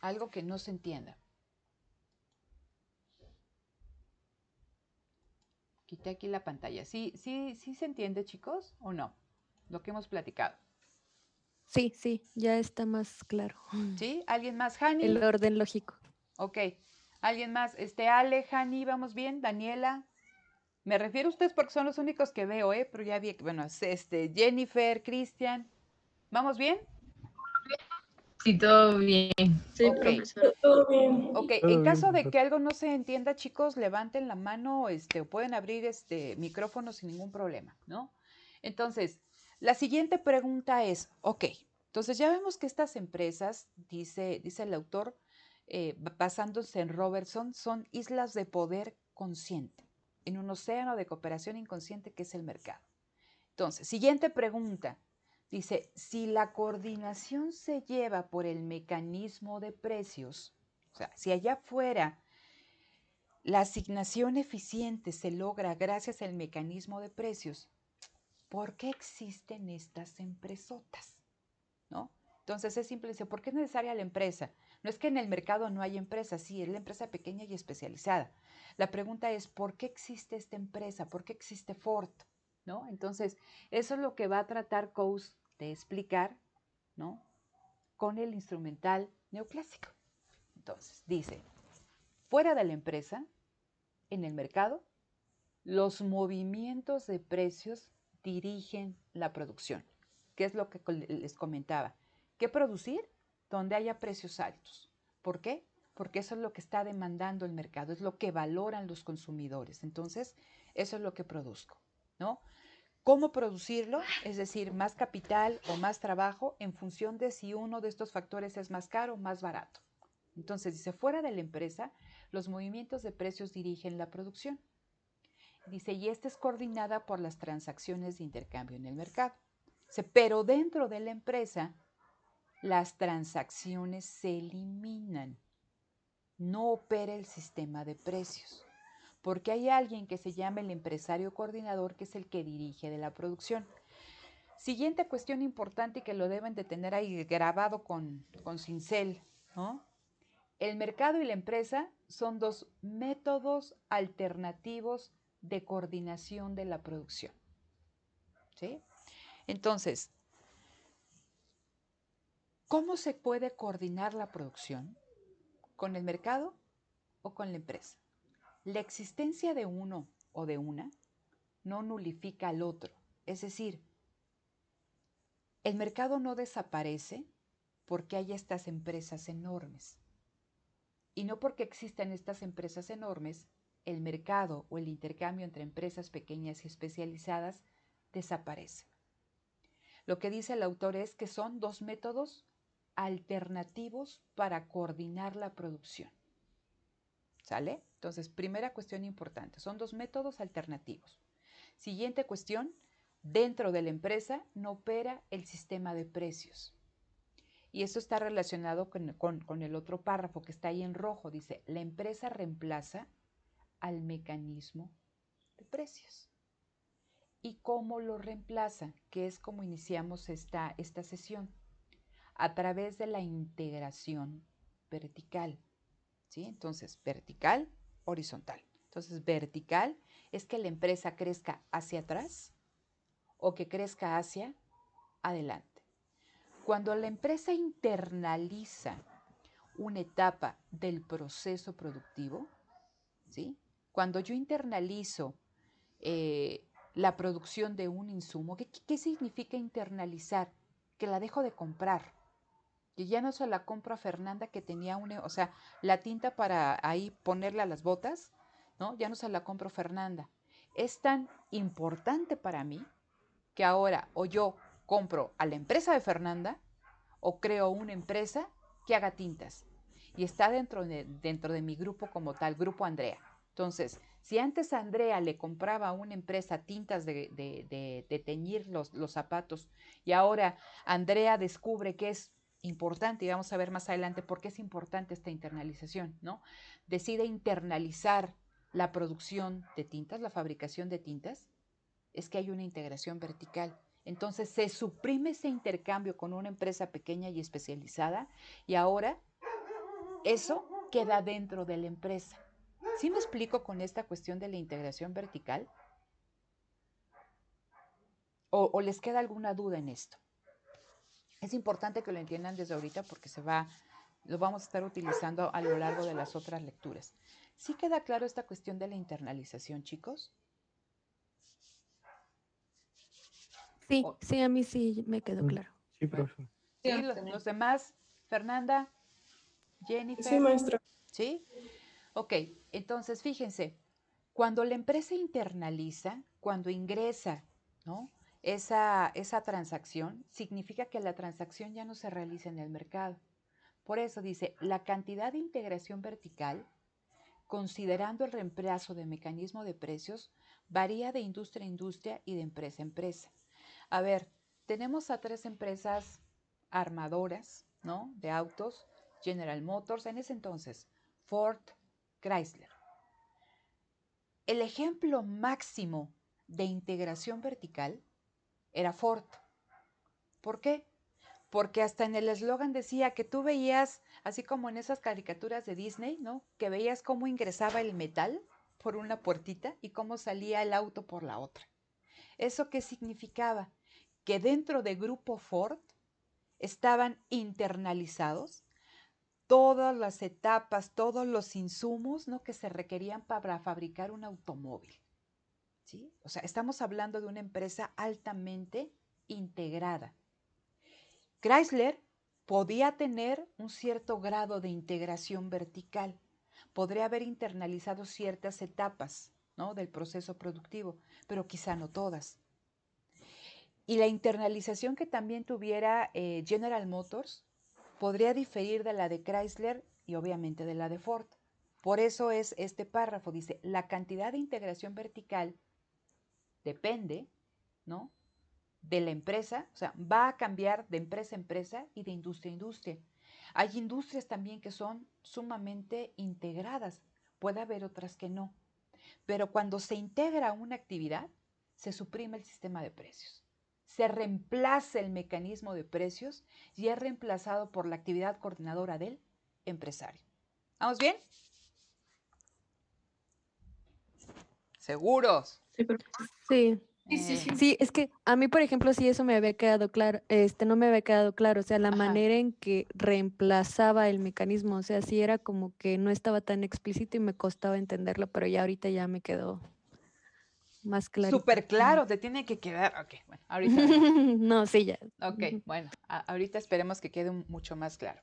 Algo que no se entienda. Quité aquí la pantalla. ¿Sí se entiende, chicos, o no? Lo que hemos platicado. Sí, sí, ya está más claro. ¿Sí? ¿Alguien más, Hani? El orden lógico. Ok. ¿Alguien más? Ale, Hani, ¿vamos bien? Daniela. Me refiero a ustedes porque son los únicos que veo, pero ya vi que, bueno, Jennifer, Cristian. ¿Vamos bien? Sí, todo bien. Sí, Ok. profesor. Todo bien. Ok, Todo en bien, caso de profesor. que algo no se entienda, chicos, levanten la mano, o pueden abrir micrófono sin ningún problema, ¿no? Entonces, la siguiente pregunta es, ok, entonces ya vemos que estas empresas, dice el autor, basándose en Robertson, son islas de poder consciente, en un océano de cooperación inconsciente que es el mercado. Entonces, siguiente pregunta. Dice, si la coordinación se lleva por el mecanismo de precios, o sea, si allá afuera la asignación eficiente se logra gracias al mecanismo de precios, ¿por qué existen estas empresotas? ¿No? Entonces es simple, dice, ¿por qué es necesaria la empresa? No es que en el mercado no haya empresas, sí, es la empresa pequeña y especializada. La pregunta es, ¿por qué existe esta empresa? ¿Por qué existe Ford? ¿No? Entonces, eso es lo que va a tratar Coase de explicar, ¿no? Con el instrumental neoclásico. Entonces, dice, fuera de la empresa, en el mercado, los movimientos de precios dirigen la producción. ¿Qué es lo que les comentaba? ¿Qué producir? Donde haya precios altos. ¿Por qué? Porque eso es lo que está demandando el mercado, es lo que valoran los consumidores. Entonces, eso es lo que produzco, ¿no? ¿Cómo producirlo? Es decir, más capital o más trabajo en función de si uno de estos factores es más caro o más barato. Entonces, dice, fuera de la empresa, los movimientos de precios dirigen la producción. Dice, y esta es coordinada por las transacciones de intercambio en el mercado. Dice, pero dentro de la empresa, las transacciones se eliminan. No opera el sistema de precios, porque hay alguien que se llama el empresario coordinador, que es el que dirige de la producción. Siguiente cuestión importante y que lo deben de tener ahí grabado con cincel, ¿no? El mercado y la empresa son dos métodos alternativos de coordinación de la producción, ¿sí? Entonces, ¿cómo se puede coordinar la producción? ¿Con el mercado o con la empresa? La existencia de uno o de una no nulifica al otro. Es decir, el mercado no desaparece porque hay estas empresas enormes. Y no porque existan estas empresas enormes, el mercado o el intercambio entre empresas pequeñas y especializadas desaparece. Lo que dice el autor es que son dos métodos alternativos para coordinar la producción. ¿Sale? Entonces, primera cuestión importante, son dos métodos alternativos. Siguiente cuestión, dentro de la empresa no opera el sistema de precios. Y eso está relacionado con el otro párrafo que está ahí en rojo. Dice, la empresa reemplaza al mecanismo de precios. ¿Y cómo lo reemplaza? Que es como iniciamos esta sesión. A través de la integración vertical. ¿Sí? Entonces, vertical, horizontal. Entonces, vertical es que la empresa crezca hacia atrás o que crezca hacia adelante. Cuando la empresa internaliza una etapa del proceso productivo, ¿sí? Cuando yo internalizo la producción de un insumo, ¿qué significa internalizar? Que la dejo de comprar. Que ya no se la compro a Fernanda que tenía la tinta para ahí ponerle a las botas, ¿no? Ya no se la compro a Fernanda. Es tan importante para mí que ahora o yo ¿compro a la empresa de Fernanda o creo una empresa que haga tintas? Y está dentro de mi grupo como tal, Grupo Andrea. Entonces, si antes a Andrea le compraba a una empresa tintas de teñir los zapatos y ahora Andrea descubre que es importante, y vamos a ver más adelante por qué es importante esta internalización, ¿no? Decide internalizar la producción de tintas, la fabricación de tintas, es que hay una integración vertical. Entonces se suprime ese intercambio con una empresa pequeña y especializada y ahora eso queda dentro de la empresa. ¿Sí me explico con esta cuestión de la integración vertical? ¿O les queda alguna duda en esto? Es importante que lo entiendan desde ahorita porque lo vamos a estar utilizando a lo largo de las otras lecturas. ¿Sí queda claro esta cuestión de la internalización, chicos? Sí, sí, a mí sí me quedó claro. Sí, profesor. Sí, los demás, Fernanda, Jennifer. Sí, maestra. ¿Sí? Ok, entonces fíjense, cuando la empresa internaliza, cuando ingresa, ¿no? esa transacción, significa que la transacción ya no se realiza en el mercado. Por eso dice, la cantidad de integración vertical, considerando el reemplazo de mecanismo de precios, varía de industria a industria y de empresa a empresa. A ver, tenemos a 3 empresas armadoras, ¿no? De autos, General Motors, en ese entonces, Ford, Chrysler. El ejemplo máximo de integración vertical era Ford. ¿Por qué? Porque hasta en el eslogan decía que tú veías, así como en esas caricaturas de Disney, ¿no? Que veías cómo ingresaba el metal por una puertita y cómo salía el auto por la otra. ¿Eso qué significaba? Que dentro de Grupo Ford estaban internalizados todas las etapas, todos los insumos, ¿no? que se requerían para fabricar un automóvil. ¿Sí? O sea, estamos hablando de una empresa altamente integrada. Chrysler podía tener un cierto grado de integración vertical, podría haber internalizado ciertas etapas, ¿no? del proceso productivo, pero quizá no todas. Y la internalización que también tuviera General Motors podría diferir de la de Chrysler y obviamente de la de Ford. Por eso es este párrafo, dice, la cantidad de integración vertical depende, ¿no? de la empresa, o sea, va a cambiar de empresa a empresa y de industria a industria. Hay industrias también que son sumamente integradas, puede haber otras que no, pero cuando se integra una actividad, se suprime el sistema de precios, se reemplaza el mecanismo de precios y es reemplazado por la actividad coordinadora del empresario. ¿Vamos bien? ¿Seguros? Sí, sí. Sí, es que a mí, por ejemplo, sí eso me había quedado claro, no me había quedado claro, o sea, la manera en que reemplazaba el mecanismo, o sea, sí era como que no estaba tan explícito y me costaba entenderlo, pero ya ahorita ya me quedó más claro. Súper claro, te tiene que quedar. Ok, bueno, ahorita. No, sí, ya. Ok, bueno, ahorita esperemos que quede mucho más claro.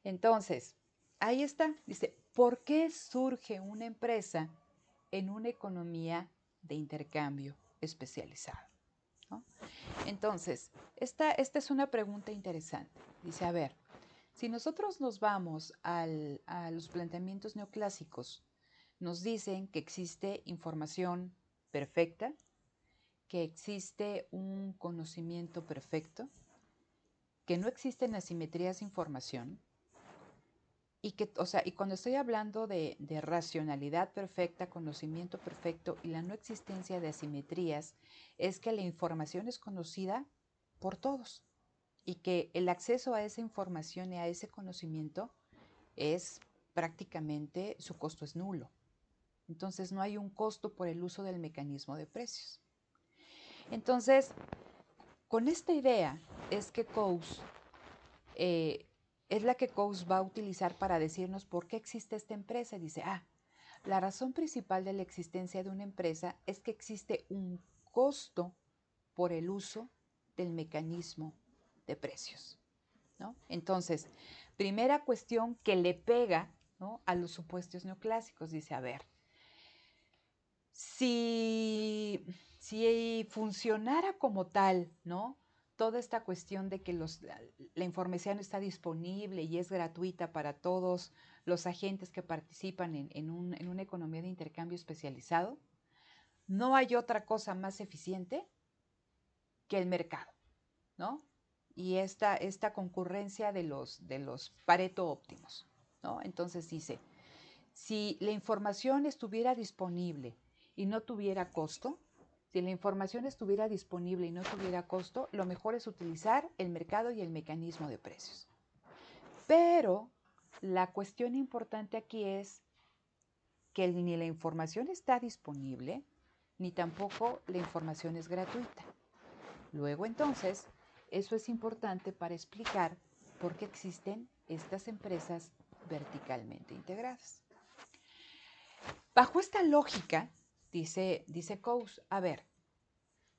Entonces, ahí está, dice, ¿por qué surge una empresa en una economía de intercambio especializado? ¿No? Entonces, esta es una pregunta interesante. Dice, a ver, si nosotros nos vamos a los planteamientos neoclásicos, nos dicen que existe información perfecta, que existe un conocimiento perfecto, que no existen asimetrías de información, y que, o sea, y cuando estoy hablando de racionalidad perfecta, conocimiento perfecto y la no existencia de asimetrías, es que la información es conocida por todos y que el acceso a esa información y a ese conocimiento es prácticamente, su costo es nulo. Entonces no hay un costo por el uso del mecanismo de precios. Entonces, con esta idea es que Coase es la que Coase va a utilizar para decirnos por qué existe esta empresa. Dice, la razón principal de la existencia de una empresa es que existe un costo por el uso del mecanismo de precios, ¿no? Entonces, primera cuestión que le pega, ¿no? a los supuestos neoclásicos. Dice, a ver, si funcionara como tal, ¿no? toda esta cuestión de que la información está disponible y es gratuita para todos los agentes que participan en una economía de intercambio especializado, no hay otra cosa más eficiente que el mercado, ¿no? Y esta concurrencia de los Pareto óptimos, ¿no? Entonces dice, si la información estuviera disponible y no tuviera costo, si la información estuviera disponible y no tuviera costo, lo mejor es utilizar el mercado y el mecanismo de precios. Pero la cuestión importante aquí es que ni la información está disponible, ni tampoco la información es gratuita. Luego, entonces, eso es importante para explicar por qué existen estas empresas verticalmente integradas. Bajo esta lógica, dice Coase, a ver,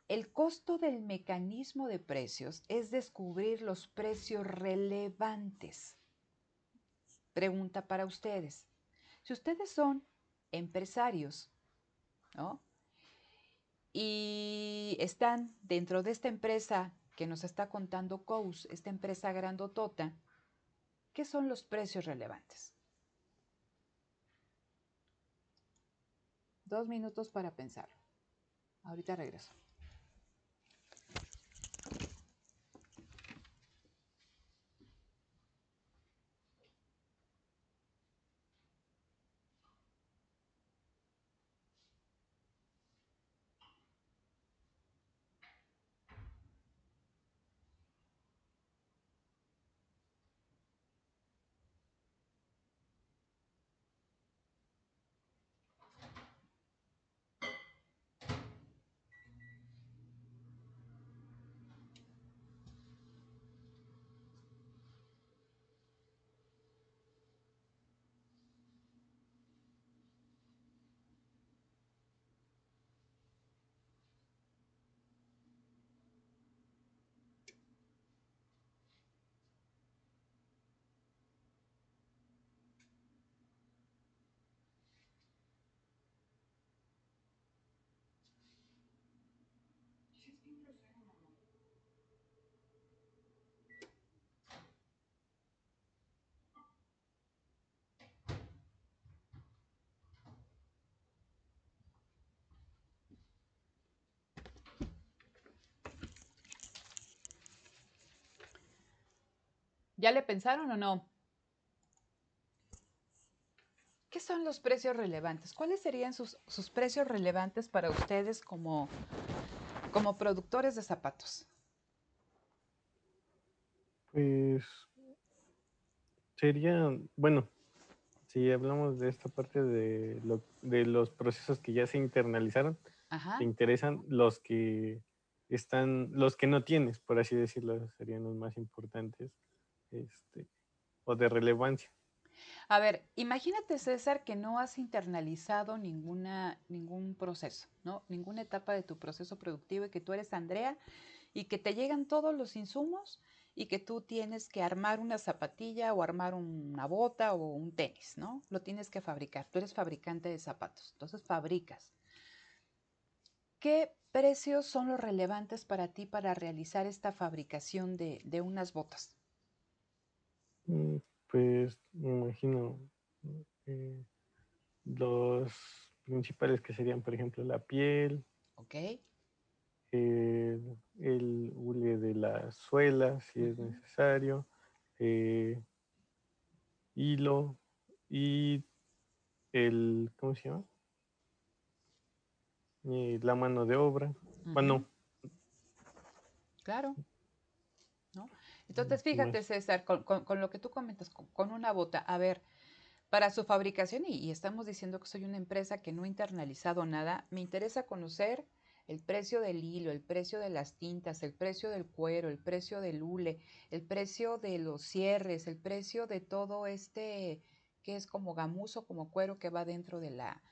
el costo del mecanismo de precios es descubrir los precios relevantes. Pregunta para ustedes. Si ustedes son empresarios, ¿no? Y están dentro de esta empresa que nos está contando Coase, esta empresa grandotota, ¿qué son los precios relevantes? 2 minutos para pensar. Ahorita regreso. ¿Ya le pensaron o no? ¿Qué son los precios relevantes? ¿Cuáles serían sus precios relevantes para ustedes como productores de zapatos? Pues sería, bueno, si hablamos de esta parte de los procesos que ya se internalizaron, Ajá. te interesan los que no tienes, por así decirlo, serían los más importantes, o de relevancia. A ver, imagínate, César, que no has internalizado ningún proceso, ¿no? Ninguna etapa de tu proceso productivo y que tú eres Andrea y que te llegan todos los insumos y que tú tienes que armar una zapatilla o armar una bota o un tenis, ¿no? Lo tienes que fabricar. Tú eres fabricante de zapatos, entonces fabricas. ¿Qué precios son los relevantes para ti para realizar esta fabricación de unas botas? Pues me imagino los principales que serían, por ejemplo, la piel, ¿Ok? el hule de la suela, si es necesario, hilo y ¿cómo se llama? La mano de obra. Bueno, claro. ¿No? Entonces, ¿qué fíjate, más? César, con lo que tú comentas, con una bota, a ver, para su fabricación, y estamos diciendo que soy una empresa que no ha internalizado nada, me interesa conocer el precio del hilo, el precio de las tintas, el precio del cuero, el precio del hule, el precio de los cierres, el precio de todo que es como gamuzo, como cuero que va dentro de la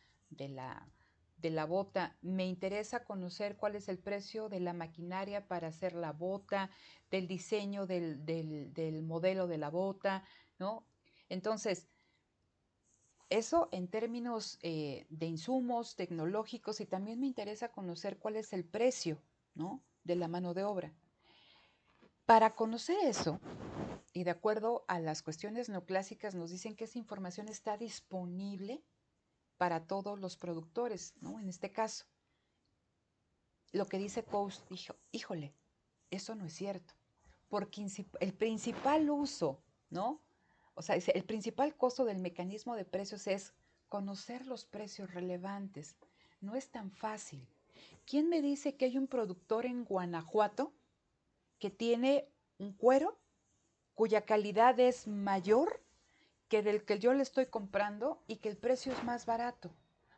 bota. Me interesa conocer cuál es el precio de la maquinaria para hacer la bota, del diseño del modelo de la bota, ¿no? Entonces, eso en términos de insumos tecnológicos, y también me interesa conocer cuál es el precio, ¿no?, de la mano de obra. Para conocer eso, y de acuerdo a las cuestiones neoclásicas, nos dicen que esa información está disponible para todos los productores, ¿no? En este caso, lo que dice Coase, dijo, híjole, eso no es cierto, porque el principal uso, ¿no? O sea, el principal costo del mecanismo de precios es conocer los precios relevantes. No es tan fácil. ¿Quién me dice que hay un productor en Guanajuato que tiene un cuero cuya calidad es mayor que del que yo le estoy comprando y que el precio es más barato?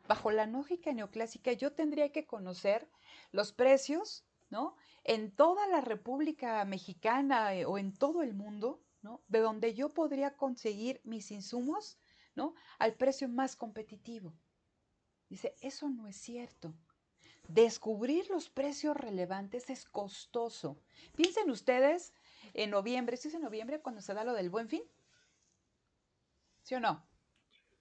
Bajo la lógica neoclásica, yo tendría que conocer los precios, ¿no? En toda la República Mexicana o en todo el mundo, ¿no? De donde yo podría conseguir mis insumos, ¿no? Al precio más competitivo. Dice, eso no es cierto. Descubrir los precios relevantes es costoso. Piensen ustedes en noviembre, ¿sí es en noviembre cuando se da lo del Buen Fin? ¿Sí o no?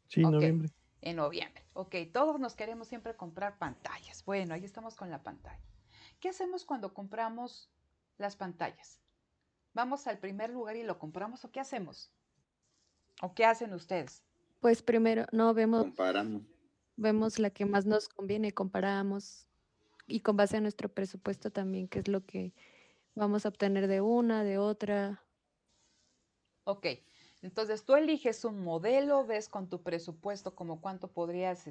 Sí, Ok, noviembre. en noviembre. Ok, todos nos queremos siempre comprar pantallas. Bueno, ahí estamos con la pantalla. ¿Qué hacemos cuando compramos las pantallas? ¿Vamos al primer lugar y lo compramos o qué hacemos? ¿O qué hacen ustedes? Pues primero, no Comparamos. vemos la que más nos conviene, comparamos y con base a nuestro presupuesto también, qué es lo que vamos a obtener de una, de otra. Ok, entonces tú eliges un modelo, ves con tu presupuesto como cuánto podrías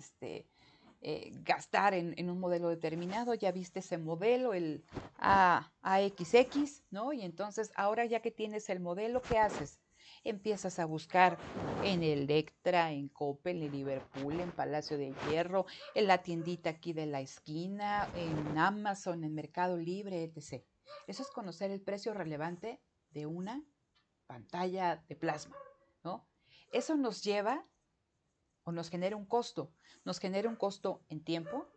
gastar en un modelo determinado, ya viste ese modelo, el AXX, ¿no? Y entonces ahora ya que tienes el modelo, ¿qué haces? Empiezas a buscar en Electra, en Coppel, en Liverpool, en Palacio de Hierro, en la tiendita aquí de la esquina, en Amazon, en Mercado Libre, etc. Eso es conocer el precio relevante de una pantalla de plasma, ¿no? Eso nos lleva o nos genera un costo. Nos genera un costo en tiempo,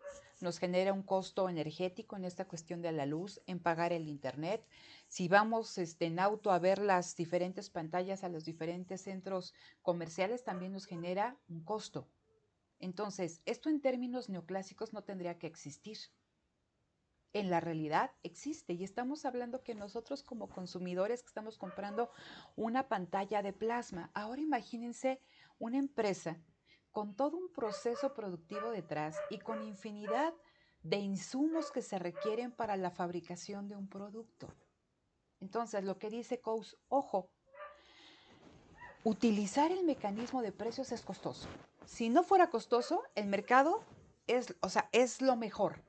nos genera un costo energético en esta cuestión de la luz, en pagar el internet. Si vamos en auto a ver las diferentes pantallas a los diferentes centros comerciales, también nos genera un costo. Entonces, esto en términos neoclásicos no tendría que existir. En la realidad existe y estamos hablando que nosotros como consumidores que estamos comprando una pantalla de plasma. Ahora imagínense una empresa con todo un proceso productivo detrás y con infinidad de insumos que se requieren para la fabricación de un producto. Entonces, lo que dice Coase, ojo, utilizar el mecanismo de precios es costoso. Si no fuera costoso, el mercado es lo mejor.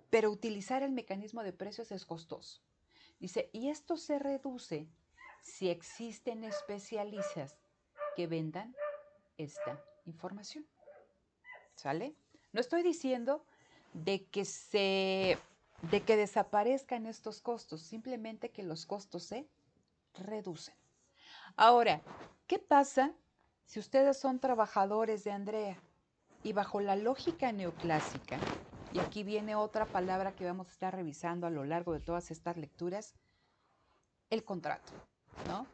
Pero utilizar el mecanismo de precios es costoso. Dice, y esto se reduce si existen especialistas que vendan esta información. ¿Sale? No estoy diciendo de que desaparezcan estos costos, simplemente que los costos se reducen. Ahora, ¿qué pasa si ustedes son trabajadores de Andrea y bajo la lógica neoclásica, y aquí viene otra palabra que vamos a estar revisando a lo largo de todas estas lecturas, el contrato, ¿no?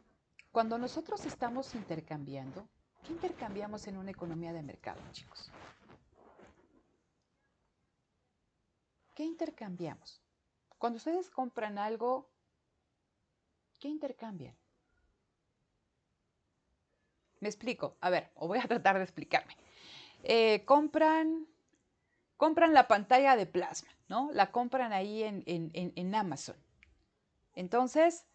Cuando nosotros estamos intercambiando, ¿qué intercambiamos en una economía de mercado, chicos? ¿Qué intercambiamos? Cuando ustedes compran algo, ¿qué intercambian? Me explico, a ver, o voy a tratar de explicarme. Compran la pantalla de plasma, ¿no? La compran ahí en Amazon. Entonces,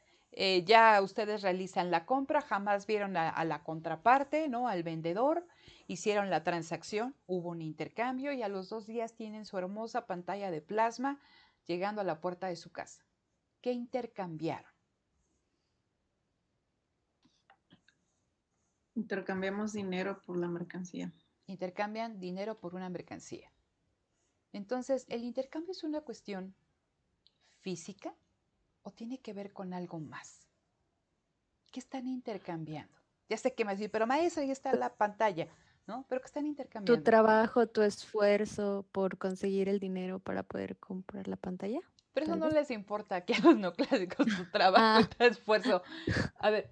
ya ustedes realizan la compra, jamás vieron a la contraparte, ¿no? Al vendedor, hicieron la transacción, hubo un intercambio y a los 2 días tienen su hermosa pantalla de plasma llegando a la puerta de su casa. ¿Qué intercambiaron? Intercambiamos dinero por la mercancía. Intercambian dinero por una mercancía. Entonces, ¿el intercambio es una cuestión física o tiene que ver con algo más? ¿Qué están intercambiando? Ya sé que me decís, pero maestra, ahí está la pantalla, ¿no? Pero ¿qué están Tu intercambiando? trabajo, tu esfuerzo por conseguir el dinero para poder comprar la pantalla, Pero eso tal no vez. les importa aquí a los neoclásicos, tu trabajo y Ah, tu esfuerzo. A ver,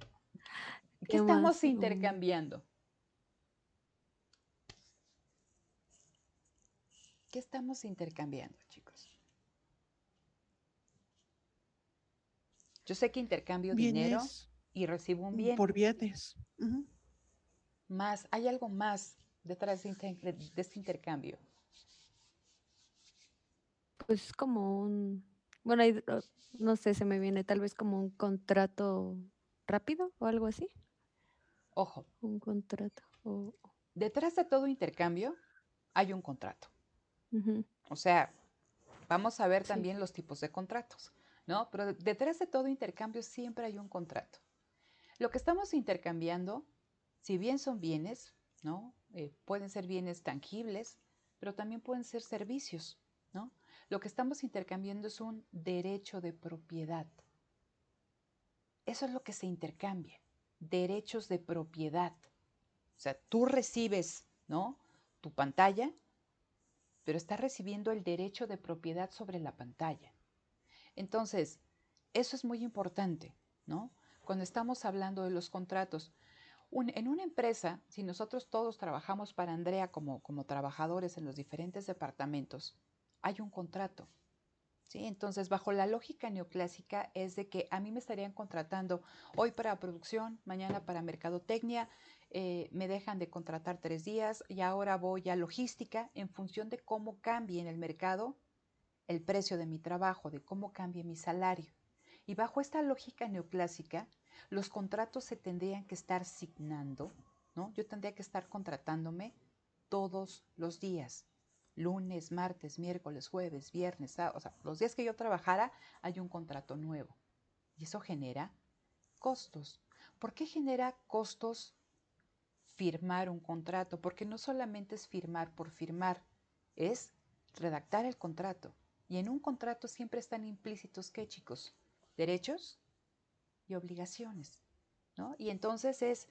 ¿qué ¿qué estamos más? intercambiando? ¿Qué estamos intercambiando, chicos? Yo sé que intercambio dinero Bienes y recibo un bien. por bienes. Ujú. Más, hay algo más detrás de este intercambio. Pues como bueno, no sé, se me viene tal vez como un contrato rápido o algo así. Ojo, Un contrato. detrás de todo intercambio hay un contrato. Ujú, O sea, vamos a ver sí. también los tipos de contratos, ¿no? Pero detrás de todo intercambio siempre hay un contrato. Lo que estamos intercambiando, si bien son bienes, ¿no? Pueden ser bienes tangibles, pero también pueden ser servicios, ¿no? Lo que estamos intercambiando es un derecho de propiedad. Eso es lo que se intercambia, derechos de propiedad. O sea, tú recibes, ¿no? Tu pantalla, pero estás recibiendo el derecho de propiedad sobre la pantalla. Entonces, eso es muy importante, ¿no? Cuando estamos hablando de los contratos. En una empresa, si nosotros todos trabajamos para Andrea como trabajadores en los diferentes departamentos, hay un contrato. ¿Sí? Entonces, bajo la lógica neoclásica es de que a mí me estarían contratando hoy para producción, mañana para mercadotecnia, me dejan de contratar 3 días y ahora voy a logística en función de cómo cambie en el mercado el precio de mi trabajo, de cómo cambie mi salario. Y bajo esta lógica neoclásica, los contratos se tendrían que estar signando, ¿no? Yo tendría que estar contratándome todos los días, lunes, martes, miércoles, jueves, viernes, sábado, o sea, los días que yo trabajara hay un contrato nuevo. Y eso genera costos. ¿Por qué genera costos firmar un contrato? Porque no solamente es firmar por firmar, es redactar el contrato. Y en un contrato siempre están implícitos, ¿qué, chicos? Derechos y obligaciones, ¿no? Y entonces es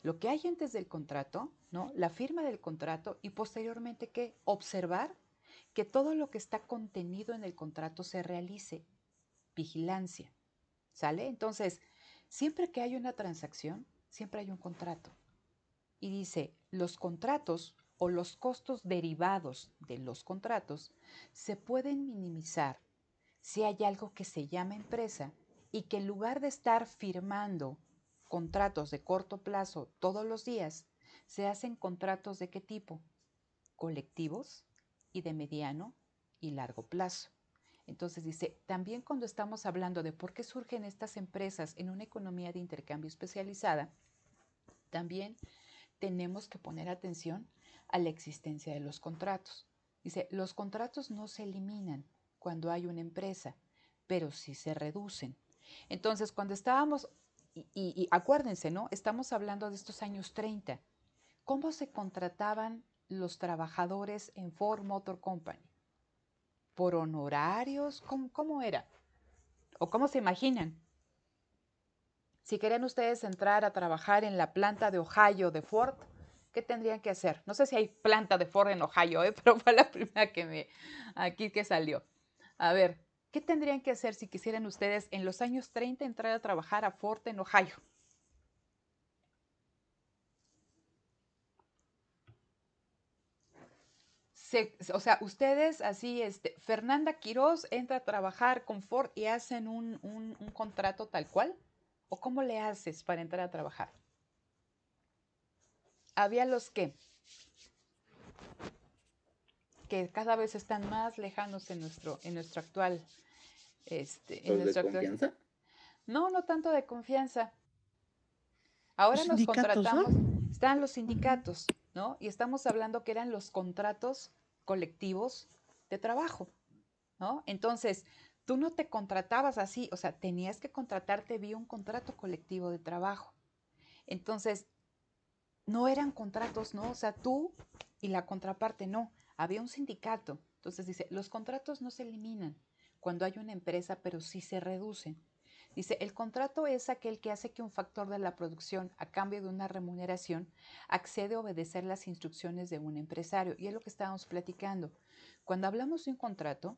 lo que hay antes del contrato, ¿no? La firma del contrato y posteriormente, ¿qué? Observar que todo lo que está contenido en el contrato se realice. Vigilancia, ¿sale? Entonces, siempre que hay una transacción, siempre hay un contrato. Y dice, los contratos o los costos derivados de los contratos se pueden minimizar si hay algo que se llama empresa y que en lugar de estar firmando contratos de corto plazo todos los días, se hacen contratos de qué tipo? Colectivos y de mediano y largo plazo. Entonces dice, también cuando estamos hablando de por qué surgen estas empresas en una economía de intercambio especializada, también tenemos que poner atención a la existencia de los contratos. Dice, los contratos no se eliminan cuando hay una empresa, pero sí se reducen. Entonces, cuando estábamos, y acuérdense, ¿no? Estamos hablando de estos años 30. ¿Cómo se contrataban los trabajadores en Ford Motor Company? ¿Por honorarios? ¿Cómo era? ¿O cómo se imaginan? Si querían ustedes entrar a trabajar en la planta de Ohio de Ford, ¿qué tendrían que hacer? No sé si hay planta de Ford en Ohio, pero fue la primera que salió. A ver, ¿qué tendrían que hacer si quisieran ustedes en los años 30 entrar a trabajar a Ford en Ohio? O sea, ustedes así, Fernanda Quiroz entra a trabajar con Ford y hacen un contrato tal cual. ¿O cómo le haces para entrar a trabajar? Había los que cada vez están más lejanos en nuestro actual, en ¿Los de nuestro actual. confianza? No, no tanto de confianza. Ahora Los nos sindicatos, ¿no? contratamos, están los Ujú. sindicatos, ¿no? Y estamos hablando que eran los contratos colectivos de trabajo, ¿no? Entonces, tú no te contratabas así, o sea, tenías que contratarte vía un contrato colectivo de trabajo. Entonces, no eran contratos, ¿no? O sea, tú y la contraparte, no. Había un sindicato. Entonces dice, los contratos no se eliminan cuando hay una empresa, pero sí se reducen. Dice, el contrato es aquel que hace que un factor de la producción, a cambio de una remuneración, accede a obedecer las instrucciones de un empresario. Y es lo que estábamos platicando. Cuando hablamos de un contrato,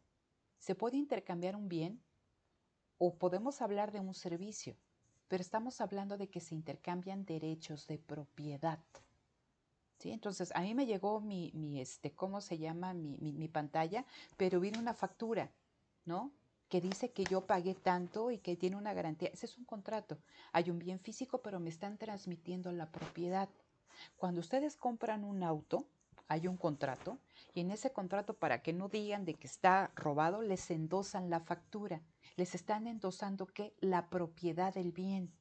se puede intercambiar un bien o podemos hablar de un servicio, pero estamos hablando de que se intercambian derechos de propiedad. ¿Sí? Entonces, a mí me llegó ¿cómo se llama? Mi pantalla, pero viene una factura, ¿no? que dice que yo pagué tanto y que tiene una garantía. Ese es un contrato. Hay un bien físico, pero me están transmitiendo la propiedad. Cuando ustedes compran un auto, hay un contrato, y en ese contrato, para que no digan de que está robado, les endosan la factura. Les están endosando ¿qué? La propiedad del bien.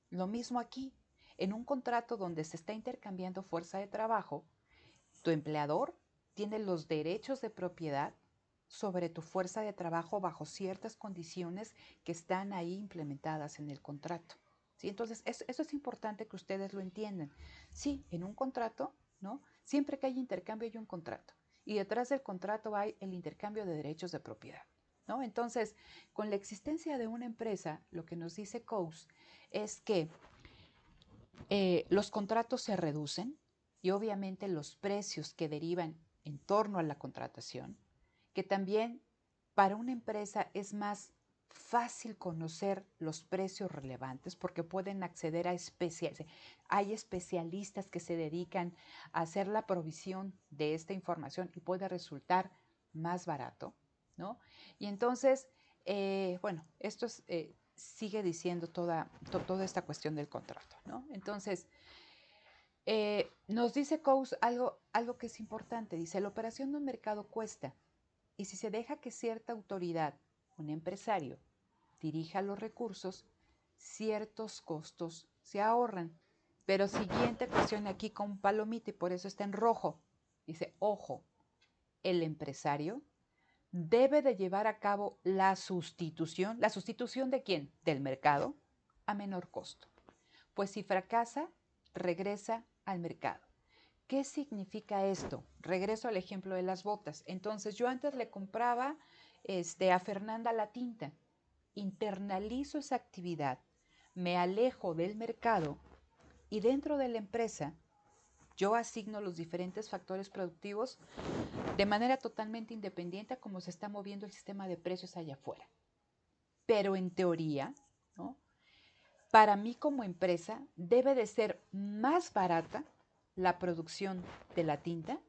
Lo mismo aquí. En un contrato donde se está intercambiando fuerza de trabajo, tu empleador tiene los derechos de propiedad sobre tu fuerza de trabajo bajo ciertas condiciones que están ahí implementadas en el contrato. ¿Sí? Entonces, eso es importante que ustedes lo entiendan. Sí, en un contrato, ¿no? Siempre que hay intercambio hay un contrato. Y detrás del contrato hay el intercambio de derechos de propiedad, ¿no? Entonces, con la existencia de una empresa, lo que nos dice Coase es que los contratos se reducen y obviamente los precios que derivan en torno a la contratación, que también para una empresa es más fácil conocer los precios relevantes porque pueden acceder a especialistas. Hay especialistas que se dedican a hacer la provisión de esta información y puede resultar más barato, ¿no? Y entonces, bueno, esto es, sigue diciendo toda esta cuestión del contrato, ¿no? Entonces, nos dice Coase algo que es importante. Dice, la operación de un mercado cuesta, y si se deja que cierta autoridad, un empresario, dirija los recursos, ciertos costos se ahorran. Pero siguiente cuestión aquí con palomita, y por eso está en rojo. Dice, ojo, el empresario debe de llevar a cabo la sustitución. ¿La sustitución de quién? Del mercado a menor costo. Pues si fracasa, regresa al mercado. ¿Qué significa esto? Regreso al ejemplo de las botas. Entonces, yo antes le compraba a Fernanda la tinta, internalizo esa actividad, me alejo del mercado y dentro de la empresa yo asigno los diferentes factores productivos de manera totalmente independiente a cómo se está moviendo el sistema de precios allá afuera. Pero en teoría, ¿no? Para mí como empresa debe de ser más barata la producción de la tinta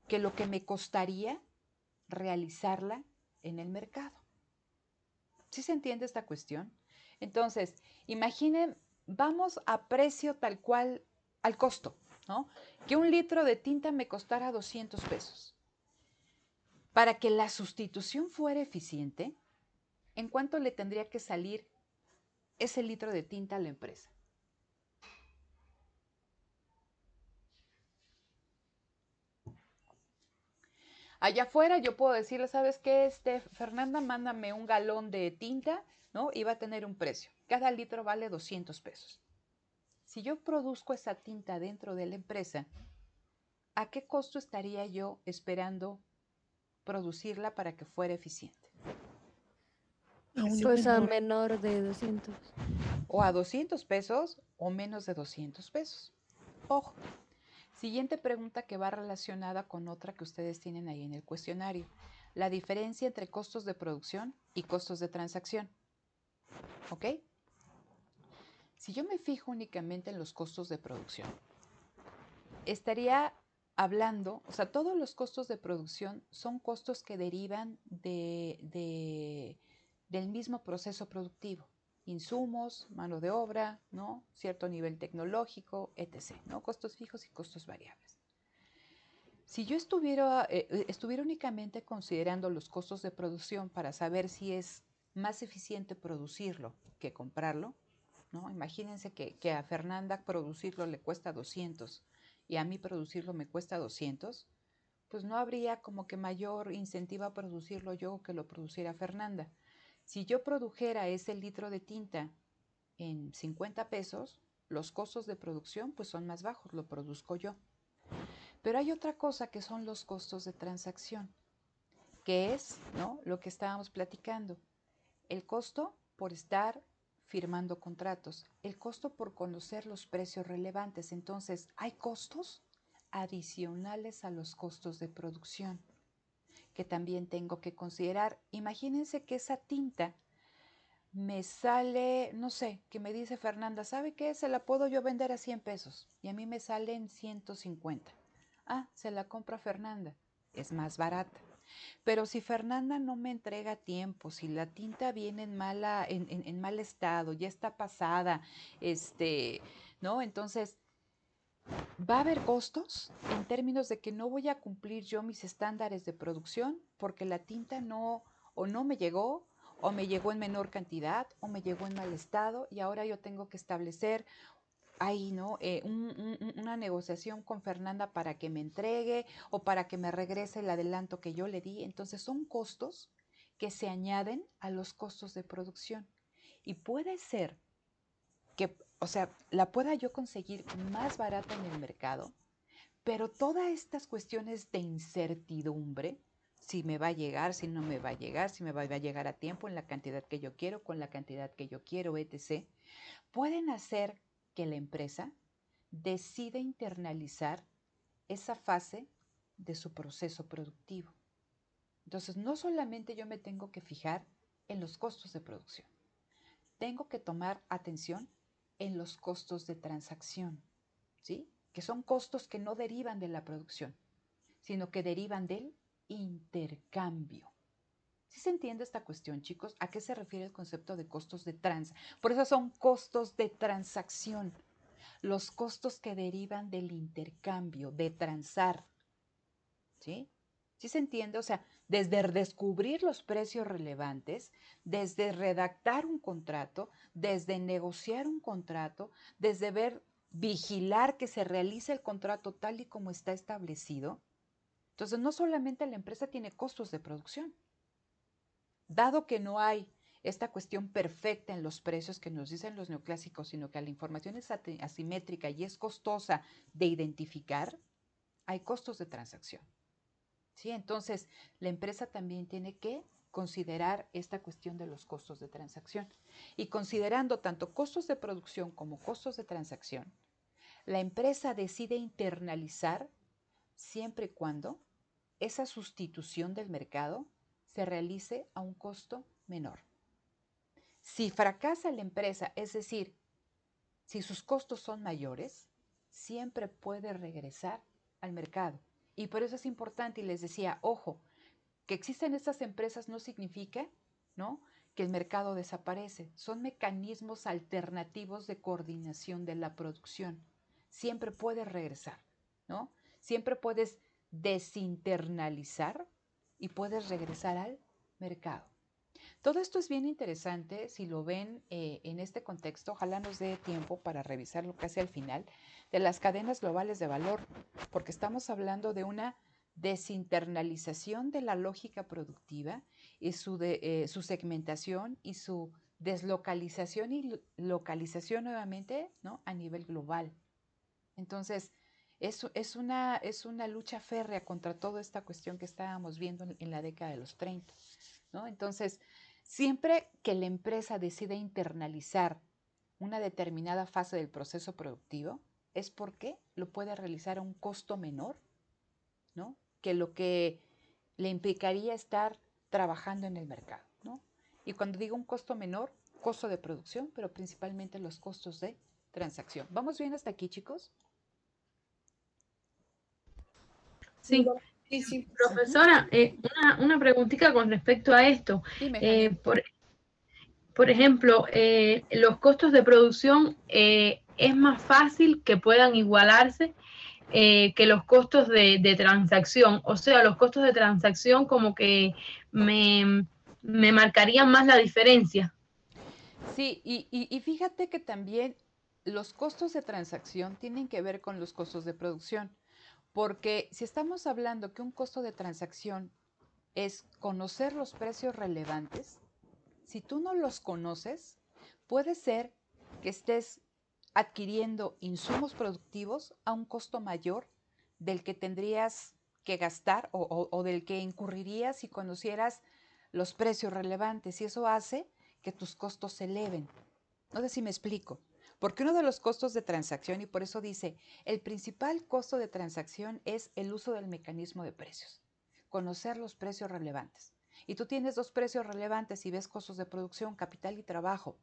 que lo que me costaría realizarla en el mercado. ¿Sí se entiende esta cuestión? Entonces, imaginen, vamos a precio tal cual, al costo, ¿no? Que un litro de tinta me costara 200 pesos. Para que la sustitución fuera eficiente, ¿en cuánto le tendría que salir ese litro de tinta a la empresa? Allá afuera yo puedo decirle, ¿sabes qué? Fernanda, mándame un galón de tinta, ¿no? Y va a tener un precio. Cada litro vale 200 pesos. Si yo produzco esa tinta dentro de la empresa, ¿a qué costo estaría yo esperando producirla para que fuera eficiente? Pues a menor de 200. O a 200 pesos o menos de 200 pesos. Ojo. Siguiente pregunta que va relacionada con otra que ustedes tienen ahí en el cuestionario. La diferencia entre costos de producción y costos de transacción. ¿Ok? Si yo me fijo únicamente en los costos de producción, estaría hablando, o sea, todos los costos de producción son costos que derivan del mismo proceso productivo. Insumos, mano de obra, ¿no? Cierto nivel tecnológico, etc., ¿no? Costos fijos y costos variables. Si yo estuviera únicamente considerando los costos de producción para saber si es más eficiente producirlo que comprarlo, ¿no? Imagínense que a Fernanda producirlo le cuesta 200 y a mí producirlo me cuesta 200, pues no habría como que mayor incentivo a producirlo yo que lo produciera Fernanda. Si yo produjera ese litro de tinta en 50 pesos, los costos de producción pues son más bajos, lo produzco yo. Pero hay otra cosa que son los costos de transacción, que es, ¿no?, lo que estábamos platicando. El costo por estar firmando contratos, el costo por conocer los precios relevantes. Entonces, hay costos adicionales a los costos de producción que también tengo que considerar. Imagínense que esa tinta me sale, no sé, que me dice Fernanda, ¿sabe qué? Se la puedo yo vender a 100 pesos y a mí me salen 150. Ah, se la compra Fernanda, es más barata. Pero si Fernanda no me entrega a tiempo, si la tinta viene en mal estado, ya está pasada, ¿no? Entonces, va a haber costos en términos de que no voy a cumplir yo mis estándares de producción porque la tinta no me llegó, o me llegó en menor cantidad, o me llegó en mal estado, y ahora yo tengo que establecer ahí, ¿no? Una negociación con Fernanda para que me entregue o para que me regrese el adelanto que yo le di. Entonces son costos que se añaden a los costos de producción. Y puede ser que, o sea, la pueda yo conseguir más barata en el mercado, pero todas estas cuestiones de incertidumbre, si me va a llegar, si no me va a llegar, si me va a llegar a tiempo, en la cantidad que yo quiero, con la cantidad que yo quiero, etc., pueden hacer que la empresa decida internalizar esa fase de su proceso productivo. Entonces, no solamente yo me tengo que fijar en los costos de producción, tengo que tomar atención en los costos de transacción, ¿sí? Que son costos que no derivan de la producción, sino que derivan del intercambio. ¿Sí se entiende esta cuestión, chicos? ¿A qué se refiere el concepto de costos de transacción? Por eso son costos de transacción, los costos que derivan del intercambio, de transar, ¿sí? ¿Sí se entiende? O sea, desde descubrir los precios relevantes, desde redactar un contrato, desde negociar un contrato, desde vigilar que se realice el contrato tal y como está establecido. Entonces, no solamente la empresa tiene costos de producción. Dado que no hay esta cuestión perfecta en los precios que nos dicen los neoclásicos, sino que la información es asimétrica y es costosa de identificar, hay costos de transacción. ¿Sí? Entonces, la empresa también tiene que considerar esta cuestión de los costos de transacción. Y considerando tanto costos de producción como costos de transacción, la empresa decide internalizar siempre y cuando esa sustitución del mercado se realice a un costo menor. Si fracasa la empresa, es decir, si sus costos son mayores, siempre puede regresar al mercado. Y por eso es importante, y les decía, ojo, que existen estas empresas no significa, ¿no?, que el mercado desaparece. Son mecanismos alternativos de coordinación de la producción. Siempre puedes regresar, ¿no? Siempre puedes desinternalizar y puedes regresar al mercado. Todo esto es bien interesante si lo ven en este contexto. Ojalá nos dé tiempo para revisarlo casi al final, de las cadenas globales de valor, porque estamos hablando de una desinternalización de la lógica productiva y su segmentación y su deslocalización y localización nuevamente, ¿no?, a nivel global. Entonces, es una lucha férrea contra toda esta cuestión que estábamos viendo en la década de los 30, ¿no? Entonces, siempre que la empresa decida internalizar una determinada fase del proceso productivo, es porque lo puede realizar a un costo menor, ¿no?, que lo que le implicaría estar trabajando en el mercado, ¿no? Y cuando digo un costo menor, costo de producción, pero principalmente los costos de transacción. ¿Vamos bien hasta aquí, chicos? Sí. Sí, sí. Profesora, una preguntita con respecto a esto. Dime, Fanny. Por ejemplo, los costos de producción, es más fácil que puedan igualarse que los costos de transacción. O sea, los costos de transacción como que me marcarían más la diferencia. Sí, y fíjate que también los costos de transacción tienen que ver con los costos de producción, porque si estamos hablando que un costo de transacción es conocer los precios relevantes, si tú no los conoces, puede ser que estés adquiriendo insumos productivos a un costo mayor del que tendrías que gastar o del que incurrirías si conocieras los precios relevantes, y eso hace que tus costos se eleven. No sé si me explico. Porque uno de los costos de transacción, y por eso dice, el principal costo de transacción es el uso del mecanismo de precios, conocer los precios relevantes. Y tú tienes dos precios relevantes y ves costos de producción, capital y trabajo.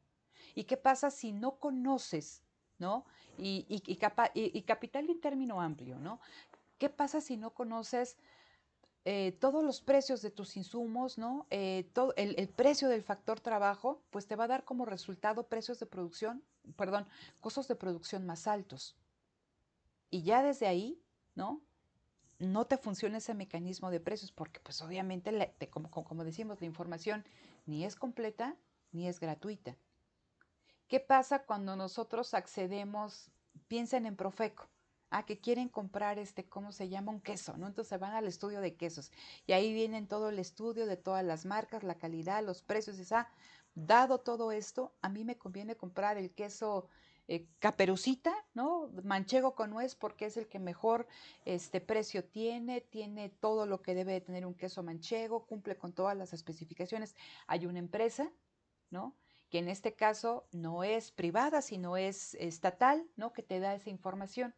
¿Y qué pasa si no conoces, ¿no? Y capital en término amplio, ¿no? ¿Qué pasa si no conoces todos los precios de tus insumos, ¿no? Todo el precio del factor trabajo, pues te va a dar como resultado precios de producción, perdón, costos de producción más altos. Y ya desde ahí, ¿no? No te funciona ese mecanismo de precios porque pues obviamente, como decimos, la información ni es completa ni es gratuita. ¿Qué pasa cuando nosotros accedemos, piensen en Profeco, que quieren comprar ¿cómo se llama? Un queso, ¿no? Entonces van al estudio de quesos y ahí vienen todo el estudio de todas las marcas, la calidad, los precios, y dado todo esto, a mí me conviene comprar el queso Caperucita, ¿no? Manchego con nuez porque es el que mejor precio tiene todo lo que debe de tener un queso manchego, cumple con todas las especificaciones. Hay una empresa, ¿no? Que en este caso no es privada, sino es estatal, ¿no? Que te da esa información.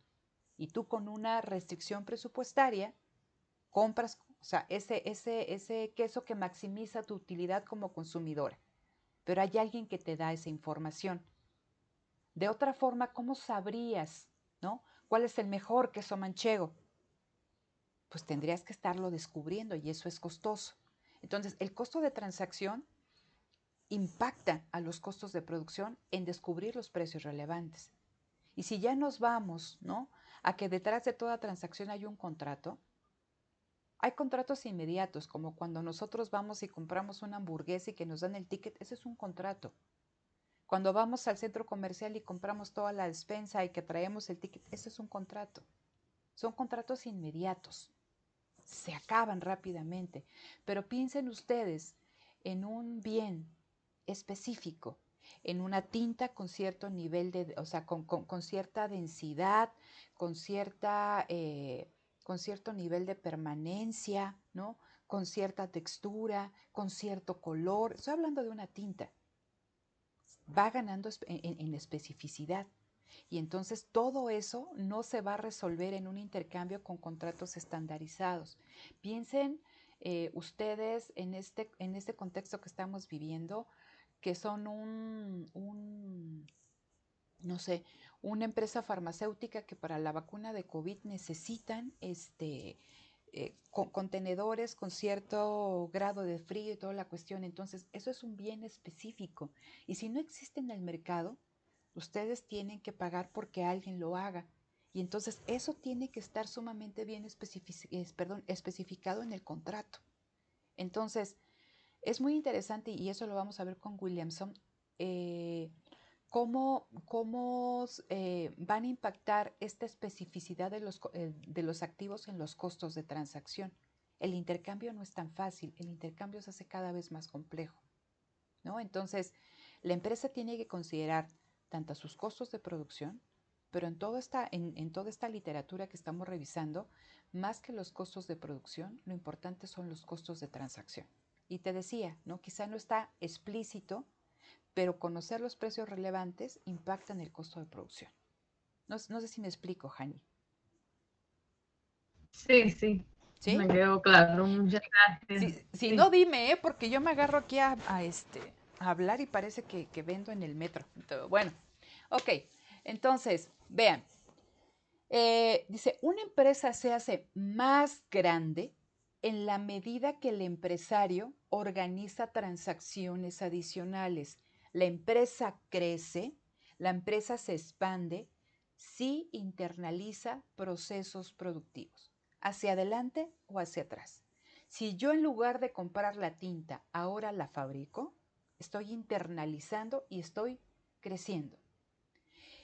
Y tú con una restricción presupuestaria compras, o sea, ese queso que maximiza tu utilidad como consumidora. Pero hay alguien que te da esa información. De otra forma, ¿cómo sabrías, ¿no? ¿Cuál es el mejor queso manchego? Pues tendrías que estarlo descubriendo y eso es costoso. Entonces, el costo de transacción impacta a los costos de producción en descubrir los precios relevantes. Y si ya nos vamos, ¿no? A que detrás de toda transacción hay un contrato, hay contratos inmediatos, como cuando nosotros vamos y compramos una hamburguesa y que nos dan el ticket, ese es un contrato. Cuando vamos al centro comercial y compramos toda la despensa y que traemos el ticket, ese es un contrato. Son contratos inmediatos, se acaban rápidamente. Pero piensen ustedes en un bien específico, en una tinta con cierto nivel de, o sea, con cierta densidad, con cierto nivel de permanencia, ¿no? Con cierta textura, con cierto color. Estoy hablando de una tinta. Va ganando en especificidad. Y entonces todo eso no se va a resolver en un intercambio con contratos estandarizados. Piensen ustedes en este contexto que estamos viviendo, que son no sé, una empresa farmacéutica que para la vacuna de COVID necesitan contenedores con cierto grado de frío y toda la cuestión. Entonces, eso es un bien específico. Y si no existe en el mercado, ustedes tienen que pagar porque alguien lo haga. Y entonces eso tiene que estar sumamente bien especificado en el contrato. Entonces, es muy interesante y eso lo vamos a ver con Williamson, cómo van a impactar esta especificidad de los activos en los costos de transacción. El intercambio no es tan fácil, el intercambio se hace cada vez más complejo, ¿no? Entonces, la empresa tiene que considerar tanto sus costos de producción, pero en toda esta literatura que estamos revisando, más que los costos de producción, lo importante son los costos de transacción. Y te decía, ¿no? Quizá no está explícito, pero conocer los precios relevantes impactan el costo de producción. No sé si me explico, Hani. Sí, sí. ¿Sí? Me quedó claro. Muchas gracias. Si no, dime, porque yo me agarro aquí a hablar y parece que vendo en el metro. Entonces, bueno, ok. Entonces, vean. Dice, una empresa se hace más grande en la medida que el empresario organiza transacciones adicionales. La empresa crece, la empresa se expande si internaliza procesos productivos, hacia adelante o hacia atrás. Si yo en lugar de comprar la tinta ahora la fabrico, estoy internalizando y estoy creciendo.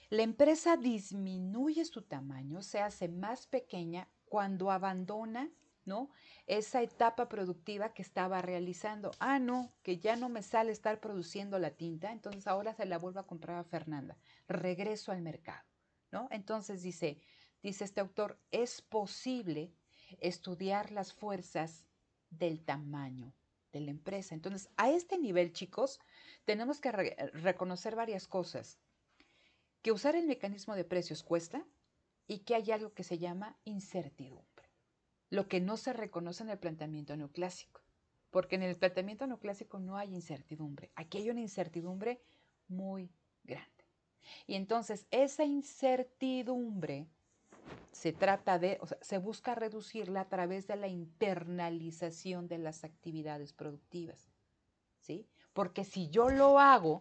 La empresa disminuye su tamaño, se hace más pequeña cuando abandona, ¿no? Esa etapa productiva que estaba realizando. No, que ya no me sale estar produciendo la tinta, entonces ahora se la vuelvo a comprar a Fernanda. Regreso al mercado, ¿no? Entonces dice este autor, es posible estudiar las fuerzas del tamaño de la empresa. Entonces, a este nivel, chicos, tenemos que reconocer varias cosas. Que usar el mecanismo de precios cuesta y que hay algo que se llama incertidumbre, lo que no se reconoce en el planteamiento neoclásico, porque en el planteamiento neoclásico no hay incertidumbre, aquí hay una incertidumbre muy grande. Y entonces esa incertidumbre se trata de, o sea, se busca reducirla a través de la internalización de las actividades productivas, ¿sí? Porque si yo lo hago,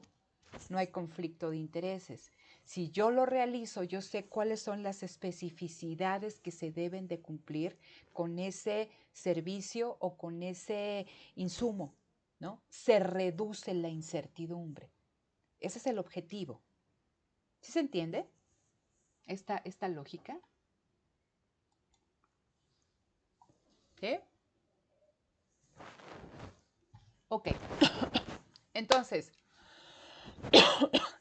no hay conflicto de intereses. Si yo lo realizo, yo sé cuáles son las especificidades que se deben de cumplir con ese servicio o con ese insumo, ¿no? Se reduce la incertidumbre. Ese es el objetivo. ¿Sí se entiende esta lógica? ¿Sí? Ok. Entonces,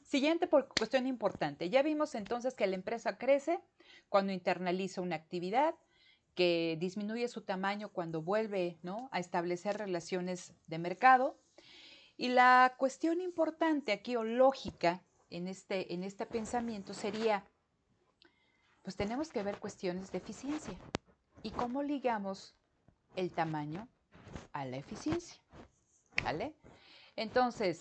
siguiente cuestión importante. Ya vimos entonces que la empresa crece cuando internaliza una actividad, que disminuye su tamaño cuando vuelve, ¿no?, a establecer relaciones de mercado. Y la cuestión importante aquí o lógica en este pensamiento sería, pues tenemos que ver cuestiones de eficiencia. ¿Y cómo ligamos el tamaño a la eficiencia? ¿Vale? Entonces,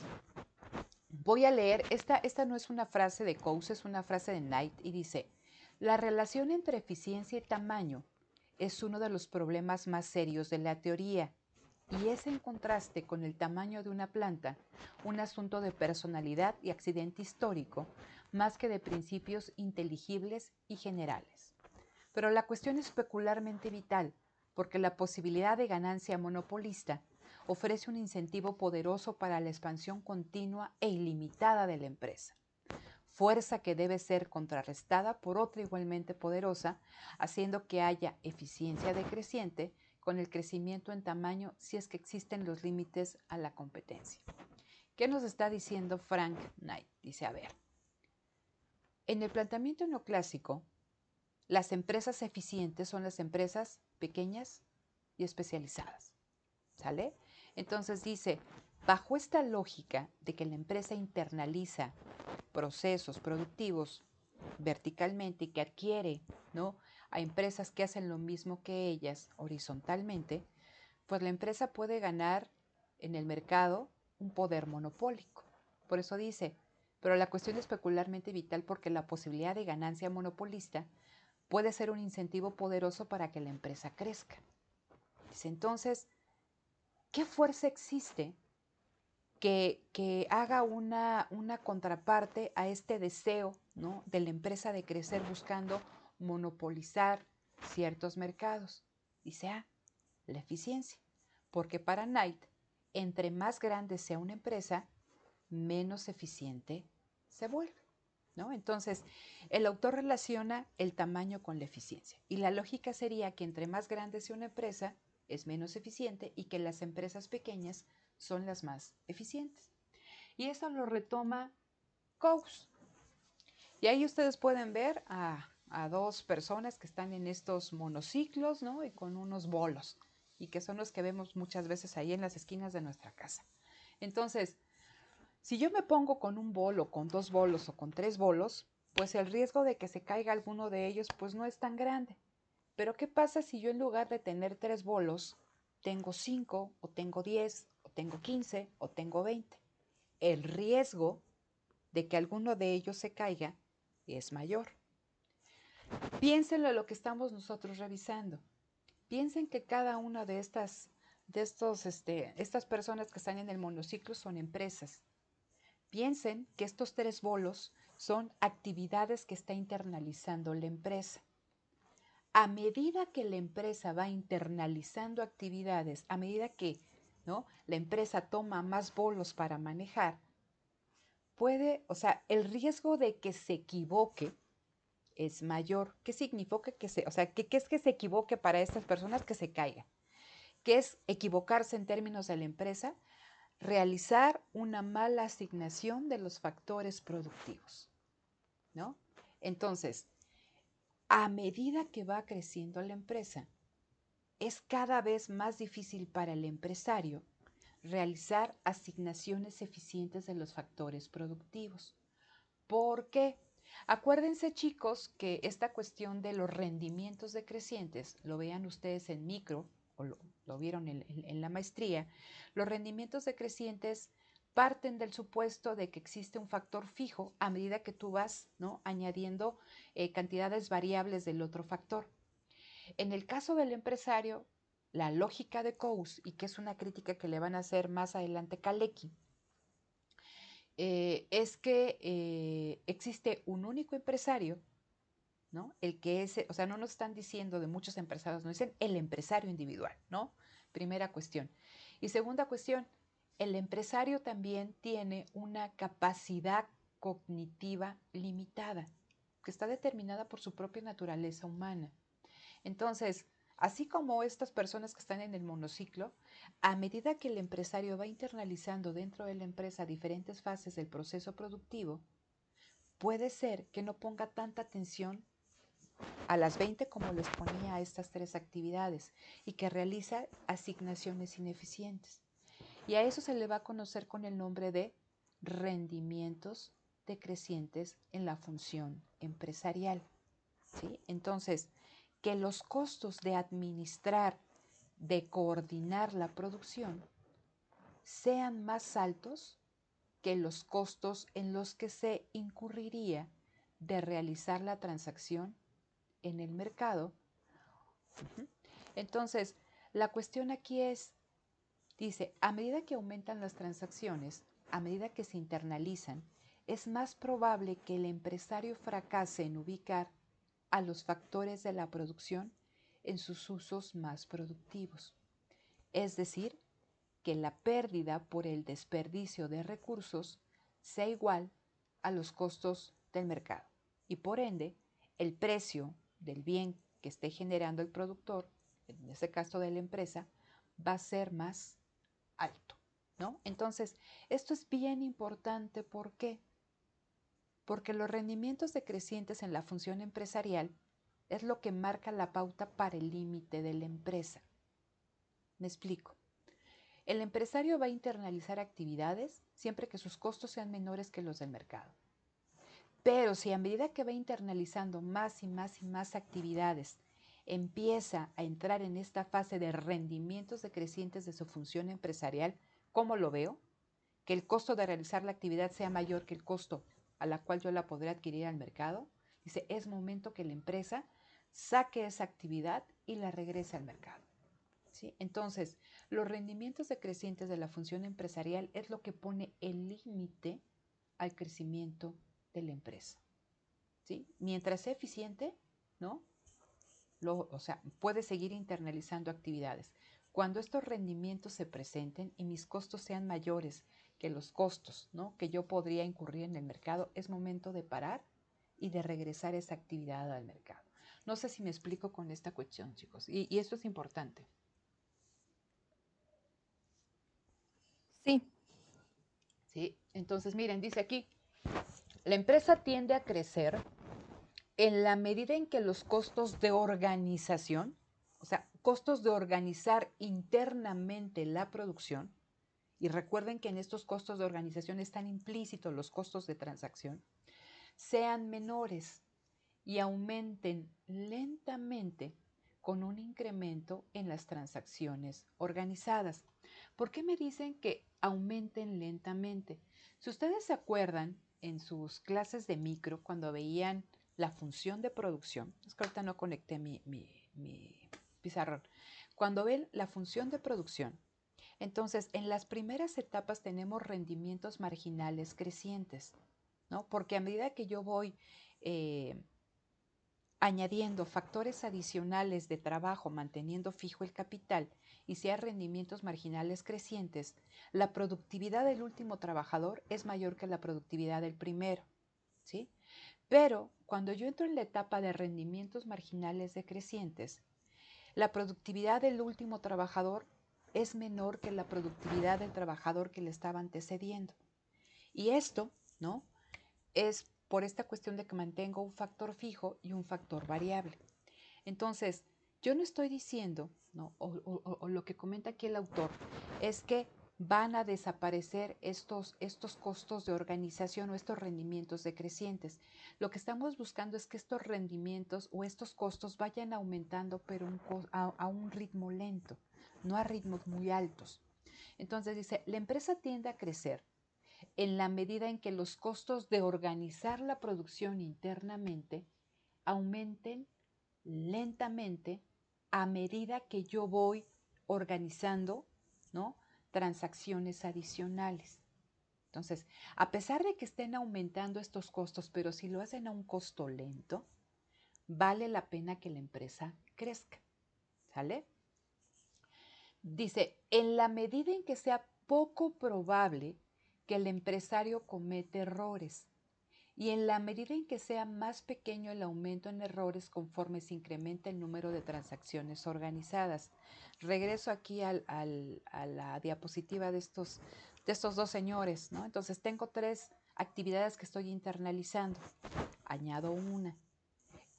voy a leer, esta no es una frase de Coase, es una frase de Knight y dice, la relación entre eficiencia y tamaño es uno de los problemas más serios de la teoría y es en contraste con el tamaño de una planta un asunto de personalidad y accidente histórico más que de principios inteligibles y generales. Pero la cuestión es peculiarmente vital porque la posibilidad de ganancia monopolista ofrece un incentivo poderoso para la expansión continua e ilimitada de la empresa, fuerza que debe ser contrarrestada por otra igualmente poderosa, haciendo que haya eficiencia decreciente con el crecimiento en tamaño si es que existen los límites a la competencia. ¿Qué nos está diciendo Frank Knight? Dice, a ver, en el planteamiento neoclásico, las empresas eficientes son las empresas pequeñas y especializadas, ¿sale? Entonces dice, bajo esta lógica de que la empresa internaliza procesos productivos verticalmente y que adquiere, ¿no?, a empresas que hacen lo mismo que ellas horizontalmente, pues la empresa puede ganar en el mercado un poder monopólico. Por eso dice, pero la cuestión es peculiarmente vital porque la posibilidad de ganancia monopolista puede ser un incentivo poderoso para que la empresa crezca. Dice, entonces, ¿qué fuerza existe que haga una contraparte a este deseo, ¿no?, de la empresa de crecer buscando monopolizar ciertos mercados? Dice, la eficiencia. Porque para Knight, entre más grande sea una empresa, menos eficiente se vuelve, ¿no? Entonces, el autor relaciona el tamaño con la eficiencia. Y la lógica sería que entre más grande sea una empresa, es menos eficiente y que las empresas pequeñas son las más eficientes. Y eso lo retoma Coase. Y ahí ustedes pueden ver a dos personas que están en estos monociclos, ¿no?, y con unos bolos, y que son los que vemos muchas veces ahí en las esquinas de nuestra casa. Entonces, si yo me pongo con un bolo, con 2 bolos o con 3 bolos, pues el riesgo de que se caiga alguno de ellos pues no es tan grande. Pero ¿qué pasa si yo en lugar de tener 3 bolos, tengo 5 o tengo 10 o tengo 15 o tengo 20? El riesgo de que alguno de ellos se caiga es mayor. Piénsenlo en lo que estamos nosotros revisando. Piensen que cada una de estas personas que están en el monociclo son empresas. Piensen que estos 3 bolos son actividades que está internalizando la empresa. A medida que la empresa va internalizando actividades, a medida que, ¿no?, la empresa toma más bolos para manejar, el riesgo de que se equivoque es mayor. ¿Qué significa qué es que se equivoque para estas personas? Que se caiga. ¿Qué es equivocarse en términos de la empresa? Realizar una mala asignación de los factores productivos, ¿no? Entonces, a medida que va creciendo la empresa, es cada vez más difícil para el empresario realizar asignaciones eficientes de los factores productivos. ¿Por qué? Acuérdense, chicos, que esta cuestión de los rendimientos decrecientes, lo vean ustedes en micro, o lo vieron en la maestría, los rendimientos decrecientes parten del supuesto de que existe un factor fijo a medida que tú vas, ¿no?, añadiendo cantidades variables del otro factor. En el caso del empresario, la lógica de Coase, y que es una crítica que le van a hacer más adelante Kalecki, es que existe un único empresario, ¿no? El que es, o sea, no nos están diciendo de muchos empresarios, nos dicen el empresario individual, ¿no? Primera cuestión. Y segunda cuestión, el empresario también tiene una capacidad cognitiva limitada, que está determinada por su propia naturaleza humana. Entonces, así como estas personas que están en el monociclo, a medida que el empresario va internalizando dentro de la empresa diferentes fases del proceso productivo, puede ser que no ponga tanta atención a las 20 como les ponía a estas 3 actividades y que realiza asignaciones ineficientes. Y a eso se le va a conocer con el nombre de rendimientos decrecientes en la función empresarial, ¿sí? Entonces, que los costos de administrar, de coordinar la producción, sean más altos que los costos en los que se incurriría de realizar la transacción en el mercado. Entonces, la cuestión aquí es, dice, a medida que aumentan las transacciones, a medida que se internalizan, es más probable que el empresario fracase en ubicar a los factores de la producción en sus usos más productivos. Es decir, que la pérdida por el desperdicio de recursos sea igual a los costos del mercado y por ende el precio del bien que esté generando el productor, en este caso de la empresa, va a ser más alto, ¿no? Entonces, esto es bien importante. ¿Por qué? Porque los rendimientos decrecientes en la función empresarial es lo que marca la pauta para el límite de la empresa. Me explico. El empresario va a internalizar actividades siempre que sus costos sean menores que los del mercado. Pero si a medida que va internalizando más y más y más actividades, empieza a entrar en esta fase de rendimientos decrecientes de su función empresarial, ¿cómo lo veo? Que el costo de realizar la actividad sea mayor que el costo a la cual yo la podré adquirir al mercado. Dice, es momento que la empresa saque esa actividad y la regrese al mercado, ¿sí? Entonces, los rendimientos decrecientes de la función empresarial es lo que pone el límite al crecimiento de la empresa, ¿sí? Mientras sea eficiente, ¿no? O sea, puede seguir internalizando actividades. Cuando estos rendimientos se presenten y mis costos sean mayores que los costos, ¿no?, que yo podría incurrir en el mercado, es momento de parar y de regresar esa actividad al mercado. No sé si me explico con esta cuestión, chicos, y esto es importante. Sí. ¿Sí? Entonces, miren, dice aquí, la empresa tiende a crecer en la medida en que los costos de organización, o sea, costos de organizar internamente la producción, y recuerden que en estos costos de organización están implícitos los costos de transacción, sean menores y aumenten lentamente con un incremento en las transacciones organizadas. ¿Por qué me dicen que aumenten lentamente? Si ustedes se acuerdan en sus clases de micro, cuando veían la función de producción, es que ahorita no conecté mi pizarrón, cuando ven la función de producción, entonces en las primeras etapas tenemos rendimientos marginales crecientes, ¿no? Porque a medida que yo voy añadiendo factores adicionales de trabajo, manteniendo fijo el capital y sea rendimientos marginales crecientes, la productividad del último trabajador es mayor que la productividad del primero, ¿sí? Pero cuando yo entro en la etapa de rendimientos marginales decrecientes, la productividad del último trabajador es menor que la productividad del trabajador que le estaba antecediendo. Y esto, ¿no?, es por esta cuestión de que mantengo un factor fijo y un factor variable. Entonces, yo no estoy diciendo, ¿no?, o lo que comenta aquí el autor, es que van a desaparecer estos costos de organización o estos rendimientos decrecientes. Lo que estamos buscando es que estos rendimientos o estos costos vayan aumentando, pero a un ritmo lento, no a ritmos muy altos. Entonces dice, la empresa tiende a crecer en la medida en que los costos de organizar la producción internamente aumenten lentamente a medida que yo voy organizando, ¿no?, transacciones adicionales. Entonces, a pesar de que estén aumentando estos costos, pero si lo hacen a un costo lento, vale la pena que la empresa crezca. ¿Sale? Dice, en la medida en que sea poco probable que el empresario cometa errores y en la medida en que sea más pequeño el aumento en errores conforme se incrementa el número de transacciones organizadas. Regreso aquí a la diapositiva de estos dos señores, ¿no? Entonces tengo 3 actividades que estoy internalizando. Añado una.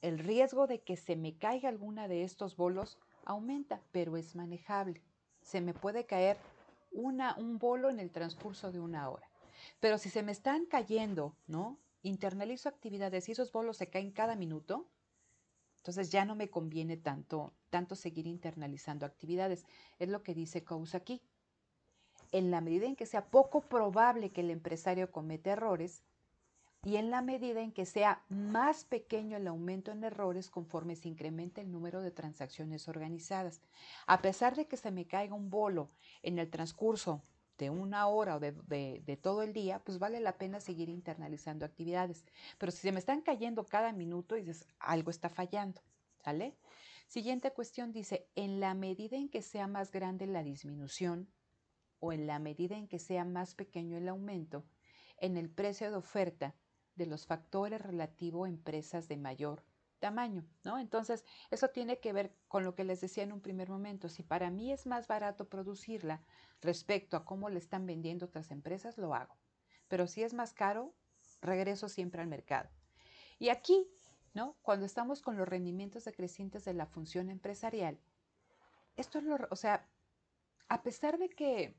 El riesgo de que se me caiga alguna de estos bolos aumenta, pero es manejable. Se me puede caer un bolo en el transcurso de 1 hora. Pero si se me están cayendo, ¿no?, internalizo actividades y esos bolos se caen cada minuto, entonces ya no me conviene tanto seguir internalizando actividades. Es lo que dice Coase aquí. En la medida en que sea poco probable que el empresario cometa errores y en la medida en que sea más pequeño el aumento en errores conforme se incrementa el número de transacciones organizadas. A pesar de que se me caiga un bolo en el transcurso de 1 hora o de todo el día, pues vale la pena seguir internalizando actividades. Pero si se me están cayendo cada minuto, dices, algo está fallando, ¿sale? Siguiente cuestión dice, en la medida en que sea más grande la disminución o en la medida en que sea más pequeño el aumento en el precio de oferta de los factores relativos a empresas de mayor tamaño, ¿no? Entonces, eso tiene que ver con lo que les decía en un primer momento. Si para mí es más barato producirla respecto a cómo le están vendiendo otras empresas, lo hago. Pero si es más caro, regreso siempre al mercado. Y aquí, ¿no?, cuando estamos con los rendimientos decrecientes de la función empresarial, esto es o sea, a pesar de que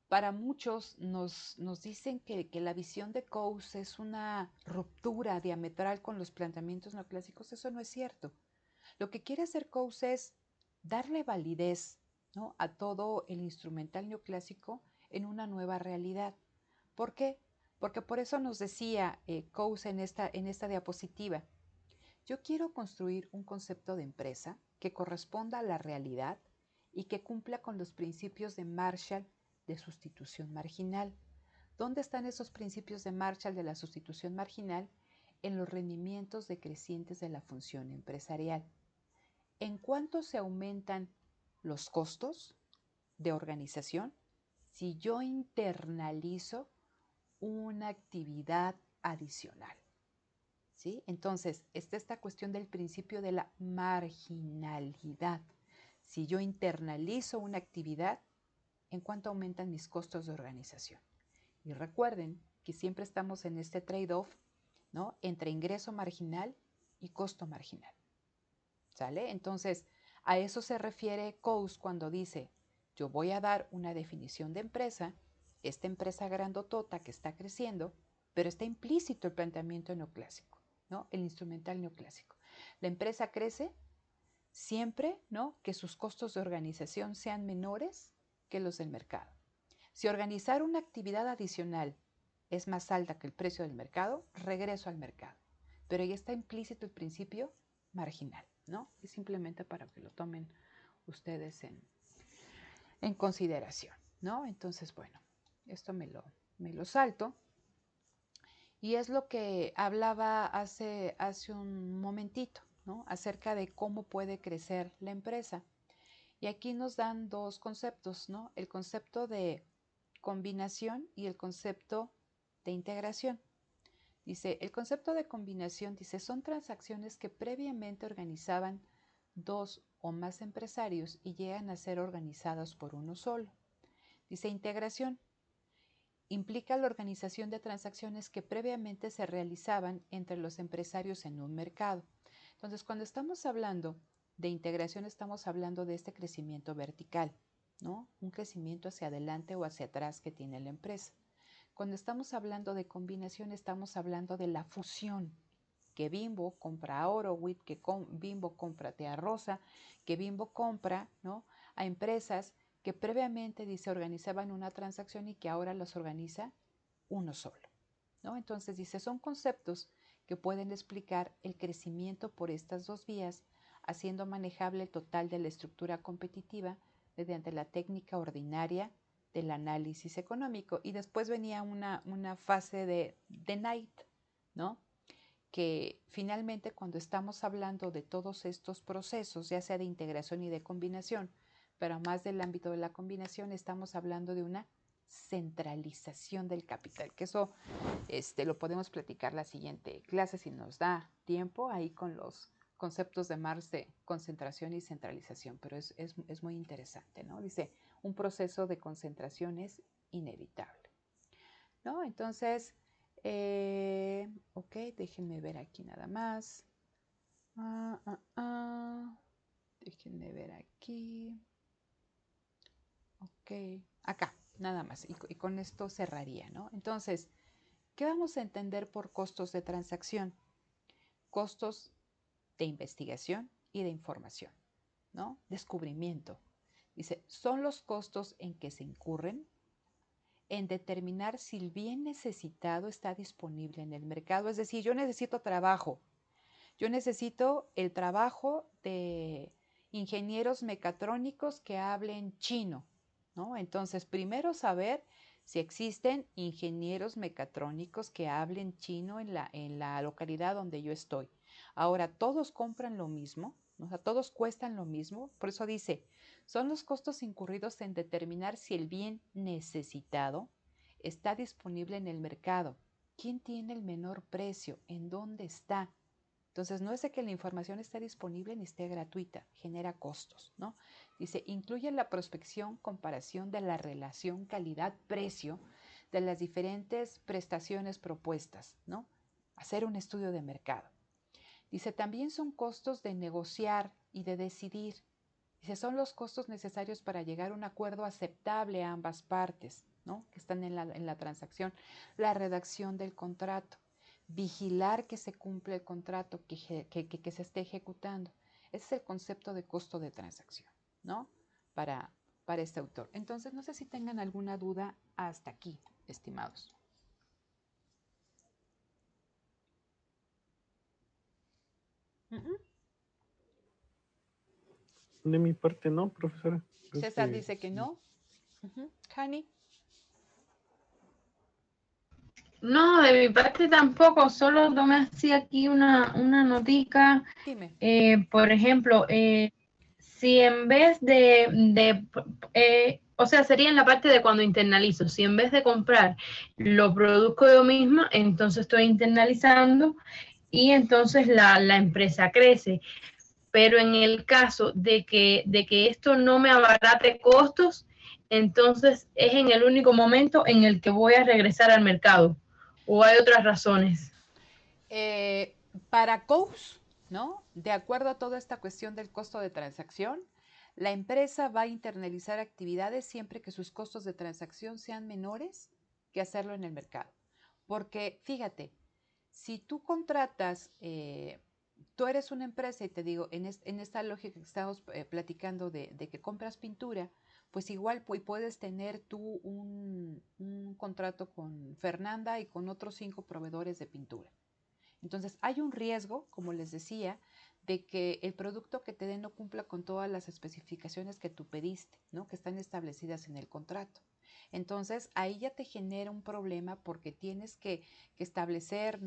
para muchos nos dicen que la visión de Coase es una ruptura diametral con los planteamientos neoclásicos, eso no es cierto. Lo que quiere hacer Coase es darle validez, ¿no?, a todo el instrumental neoclásico en una nueva realidad. ¿Por qué? Porque por eso nos decía Coase en esta diapositiva, yo quiero construir un concepto de empresa que corresponda a la realidad y que cumpla con los principios de Marshall de sustitución marginal. ¿Dónde están esos principios de Marshall de la sustitución marginal? En los rendimientos decrecientes de la función empresarial. ¿En cuánto se aumentan los costos de organización si yo internalizo una actividad adicional? ¿Sí? Entonces, está esta cuestión del principio de la marginalidad. Si yo internalizo una actividad, ¿en cuánto aumentan mis costos de organización? Y recuerden que siempre estamos en este trade-off, ¿no?, entre ingreso marginal y costo marginal. ¿Sale? Entonces, a eso se refiere Coase cuando dice, yo voy a dar una definición de empresa, esta empresa grandotota que está creciendo, pero está implícito el planteamiento neoclásico, ¿no?, el instrumental neoclásico. La empresa crece siempre, ¿no?, que sus costos de organización sean menores que los del mercado. Si organizar una actividad adicional es más alta que el precio del mercado, regreso al mercado. Pero ahí está implícito el principio marginal, ¿no? Es simplemente para que lo tomen ustedes en consideración, ¿no? Entonces, bueno, esto me lo salto. Y es lo que hablaba hace un momentito, ¿no?, acerca de cómo puede crecer la empresa. Y aquí nos dan 2 conceptos, ¿no? El concepto de combinación y el concepto de integración. Dice, el concepto de combinación, dice, son transacciones que previamente organizaban 2 o más empresarios y llegan a ser organizadas por uno solo. Dice, integración implica la organización de transacciones que previamente se realizaban entre los empresarios en un mercado. Entonces, cuando estamos hablando de integración, estamos hablando de este crecimiento vertical, ¿no?, un crecimiento hacia adelante o hacia atrás que tiene la empresa. Cuando estamos hablando de combinación, estamos hablando de la fusión, que Bimbo compra a Horowitz, que Bimbo compra a Tea Rosa, que Bimbo compra, ¿no?, a empresas que previamente, dice, organizaban una transacción y que ahora las organiza uno solo, ¿no? Entonces dice, son conceptos que pueden explicar el crecimiento por estas dos vías, haciendo manejable el total de la estructura competitiva mediante la técnica ordinaria del análisis económico. Y después venía una fase de Knight, ¿no? Que finalmente cuando estamos hablando de todos estos procesos, ya sea de integración y de combinación, pero más del ámbito de la combinación, estamos hablando de una centralización del capital, que eso lo podemos platicar la siguiente clase si nos da tiempo, ahí con los conceptos de Marx de concentración y centralización, pero es muy interesante, ¿no? Dice, un proceso de concentración es inevitable, ¿no? Entonces, ok, déjenme ver aquí nada más. Déjenme ver aquí. Ok, acá, nada más. Y con esto cerraría, ¿no? Entonces, ¿qué vamos a entender por costos de transacción? Costos de investigación y de información, ¿no? Descubrimiento. Dice, son los costos en que se incurren en determinar si el bien necesitado está disponible en el mercado. Es decir, yo necesito trabajo. Yo necesito el trabajo de ingenieros mecatrónicos que hablen chino, ¿no? Entonces, primero saber si existen ingenieros mecatrónicos que hablen chino en la localidad donde yo estoy. Ahora, ¿todos compran lo mismo? O sea, ¿todos cuestan lo mismo? Por eso dice, son los costos incurridos en determinar si el bien necesitado está disponible en el mercado. ¿Quién tiene el menor precio? ¿En dónde está? Entonces, no es de que la información esté disponible ni esté gratuita, genera costos, ¿no? Dice, incluye la prospección, comparación de la relación calidad-precio de las diferentes prestaciones propuestas, ¿no? Hacer un estudio de mercado. Dice, también son costos de negociar y de decidir. Dice, son los costos necesarios para llegar a un acuerdo aceptable a ambas partes, ¿no? Que están en la transacción. La redacción del contrato. Vigilar que se cumpla el contrato, que se esté ejecutando. Ese es el concepto de costo de transacción, ¿no? Para este autor. Entonces, no sé si tengan alguna duda hasta aquí, estimados. De mi parte no, profesora. Creo César que dice que sí. no. Hani. No, de mi parte tampoco, solo tomé así aquí una notica. Dime. Por ejemplo, si en vez o sea, sería en la parte de cuando internalizo, si en vez de comprar lo produzco yo misma, entonces estoy internalizando y entonces la empresa crece. Pero en el caso de que esto no me abarate costos, entonces es en el único momento en el que voy a regresar al mercado. ¿O hay otras razones? Para Coase, ¿no? De acuerdo a toda esta cuestión del costo de transacción, la empresa va a internalizar actividades siempre que sus costos de transacción sean menores que hacerlo en el mercado. Porque fíjate, si tú contratas, tú eres una empresa y te digo, en esta lógica que estamos platicando de que compras pintura, pues igual puedes tener tú un contrato con Fernanda y con otros 5 proveedores de pintura. Entonces, hay un riesgo, como les decía, de que el producto que te den no cumpla con todas las especificaciones que tú pediste, ¿no? Que están establecidas en el contrato. Entonces, ahí ya te genera un problema porque tienes que establecer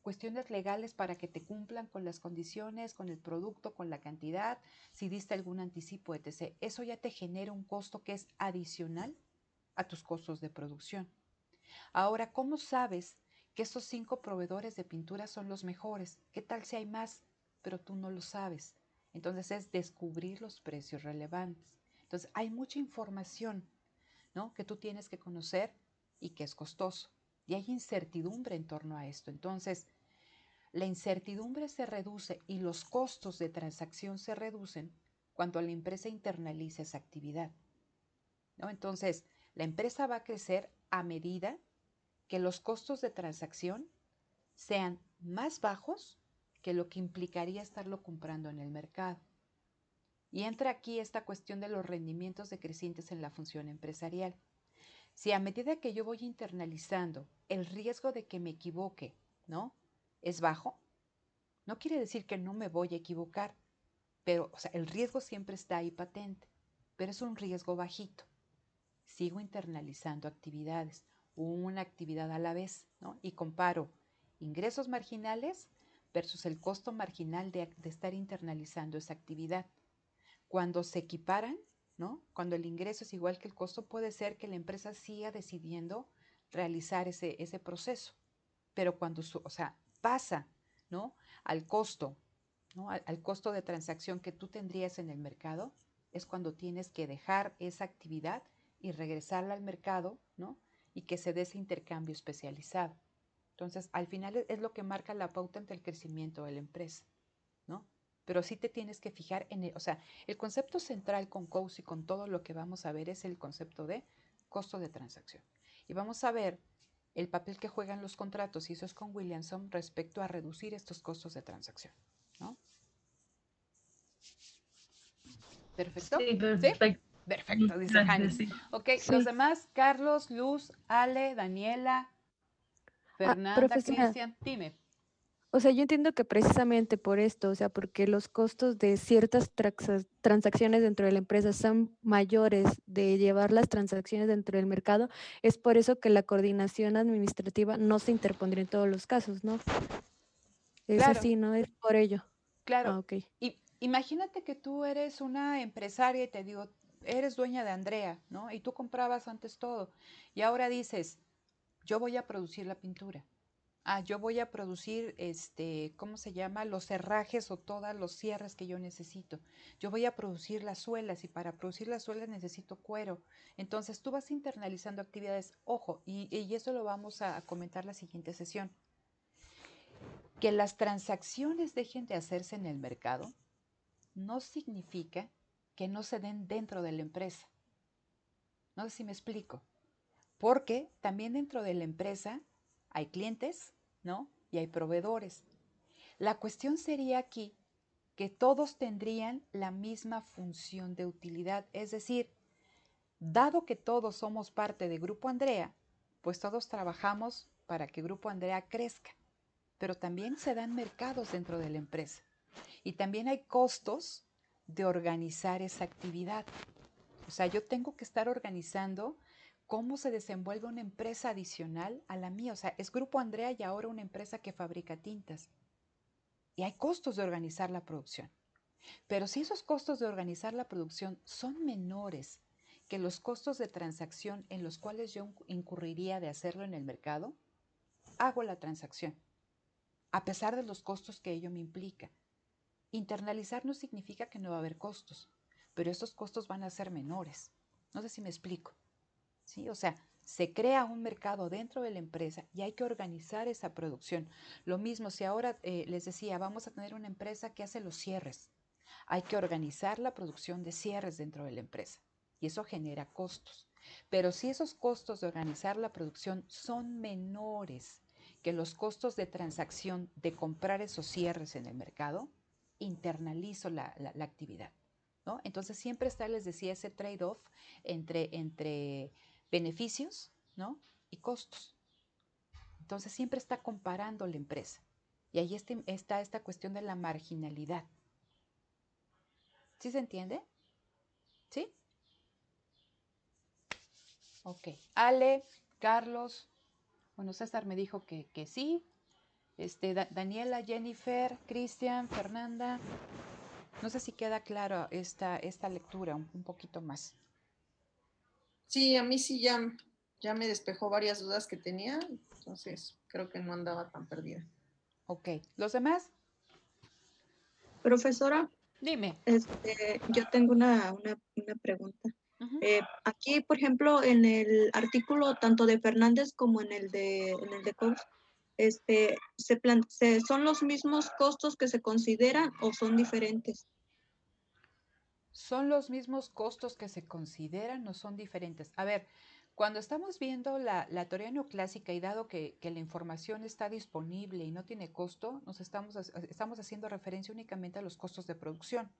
cuestiones legales para que te cumplan con las condiciones, con el producto, con la cantidad, si diste algún anticipo, etc. Eso ya te genera un costo que es adicional a tus costos de producción. Ahora, ¿cómo sabes que esos 5 proveedores de pintura son los mejores? ¿Qué tal si hay más, pero tú no lo sabes? Entonces es descubrir los precios relevantes. Entonces hay mucha información, ¿no? Que tú tienes que conocer y que es costoso. Y hay incertidumbre en torno a esto. Entonces, la incertidumbre se reduce y los costos de transacción se reducen cuando la empresa internaliza esa actividad, ¿no? Entonces, la empresa va a crecer a medida que los costos de transacción sean más bajos que lo que implicaría estarlo comprando en el mercado. Y entra aquí esta cuestión de los rendimientos decrecientes en la función empresarial. Si a medida que yo voy internalizando el riesgo de que me equivoque, ¿no? Es bajo, no quiere decir que no me voy a equivocar, pero, o sea, el riesgo siempre está ahí patente, pero es un riesgo bajito. Sigo internalizando actividades, una actividad a la vez, ¿no? Y comparo ingresos marginales versus el costo marginal de estar internalizando esa actividad. Cuando se equiparan, ¿no? Cuando el ingreso es igual que el costo, puede ser que la empresa siga decidiendo realizar ese proceso. Pero cuando, o sea, pasa, ¿no? Al costo, ¿no? Al costo de transacción que tú tendrías en el mercado, es cuando tienes que dejar esa actividad y regresarla al mercado, ¿no? Y que se dé ese intercambio especializado. Entonces, al final es lo que marca la pauta ante el crecimiento de la empresa, ¿no? Pero sí te tienes que fijar en o sea, el concepto central con COUS y con todo lo que vamos a ver es el concepto de costo de transacción. Y vamos a ver el papel que juegan los contratos, y eso es con Williamson, respecto a reducir estos costos de transacción, ¿no? ¿Perfecto? Sí, ¿Sí? perfecto. Perfecto, dice Hani. Gracias, sí. Ok, los Sí. demás, Carlos, Luz, Ale, Daniela, Fernanda, Profesora, Cristian, dime. o sea, yo entiendo que precisamente por esto, o sea, porque los costos de ciertas transacciones dentro de la empresa son mayores de llevar las transacciones dentro del mercado, es por eso que la coordinación administrativa no se interpondría en todos los casos, ¿no? Es Claro, así, ¿no? Es por ello. claro. Ah, ok. Y imagínate que tú eres una empresaria y te digo, eres dueña de Andrea, ¿no? Y tú comprabas antes todo. Y ahora dices, yo voy a producir la pintura. Ah, yo voy a producir, ¿cómo se llama? Los herrajes o todos los cierres que yo necesito. Yo voy a producir las suelas y para producir las suelas necesito cuero. Entonces tú vas internalizando actividades. Ojo, y eso lo vamos a comentar la siguiente sesión. Que las transacciones dejen de hacerse en el mercado no significa que no se den dentro de la empresa. No sé si me explico. Porque también dentro de la empresa hay clientes, ¿no? Y hay proveedores. La cuestión sería aquí que todos tendrían la misma función de utilidad. Es decir, dado que todos somos parte de Grupo Andrea, pues todos trabajamos para que Grupo Andrea crezca. Pero también se dan mercados dentro de la empresa. Y también hay costos de organizar esa actividad. O sea, yo tengo que estar organizando cómo se desenvuelve una empresa adicional a la mía. O sea, es Grupo Andrea y ahora una empresa que fabrica tintas. Y hay costos de organizar la producción. Pero si esos costos de organizar la producción son menores que los costos de transacción en los cuales yo incurriría de hacerlo en el mercado, hago la transacción, a pesar de los costos que ello me implica. Internalizar no significa que no va a haber costos, pero estos costos van a ser menores. No sé si me explico. ¿Sí? O sea, se crea un mercado dentro de la empresa y hay que organizar esa producción. Lo mismo, si ahora les decía, vamos a tener una empresa que hace los cierres, hay que organizar la producción de cierres dentro de la empresa y eso genera costos. Pero si esos costos de organizar la producción son menores que los costos de transacción de comprar esos cierres en el mercado, internalizo la actividad, ¿no? Entonces siempre está, les decía, ese trade-off entre beneficios, ¿no? Y costos. Entonces siempre está comparando la empresa. Y ahí está esta cuestión de la marginalidad. ¿Sí se entiende? ¿Sí? Ok. Ale, Carlos, bueno, César me dijo que sí. Daniela, Jennifer, Cristian, Fernanda. No sé si queda claro esta lectura un poquito más. Sí, a mí sí ya me despejó varias dudas que tenía, entonces creo que no andaba tan perdida. Ok. ¿Los demás? Profesora, Dime. yo tengo una pregunta. Uh-huh. Aquí, por ejemplo, en el artículo tanto de Fernández como en el de Cox, ¿son los mismos costos que se consideran o son diferentes? ¿Son los mismos costos que se consideran o son diferentes? A ver, cuando estamos viendo la teoría neoclásica y dado que la información está disponible y no tiene costo, estamos haciendo referencia únicamente a los costos de producción.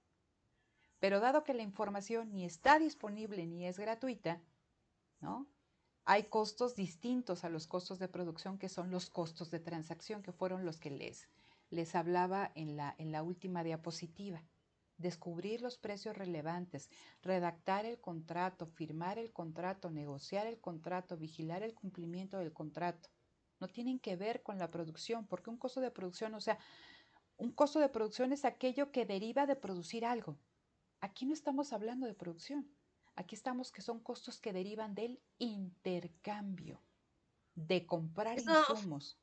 Pero dado que la información ni está disponible ni es gratuita, ¿no? hay costos distintos a los costos de producción, que son los costos de transacción, que fueron los que les hablaba en la última diapositiva. Descubrir los precios relevantes, redactar el contrato, firmar el contrato, negociar el contrato, vigilar el cumplimiento del contrato. No tienen que ver con la producción, porque un costo de producción, o sea, un costo de producción es aquello que deriva de producir algo. Aquí no estamos hablando de producción. Aquí estamos que son costos que derivan del intercambio, de comprar insumos.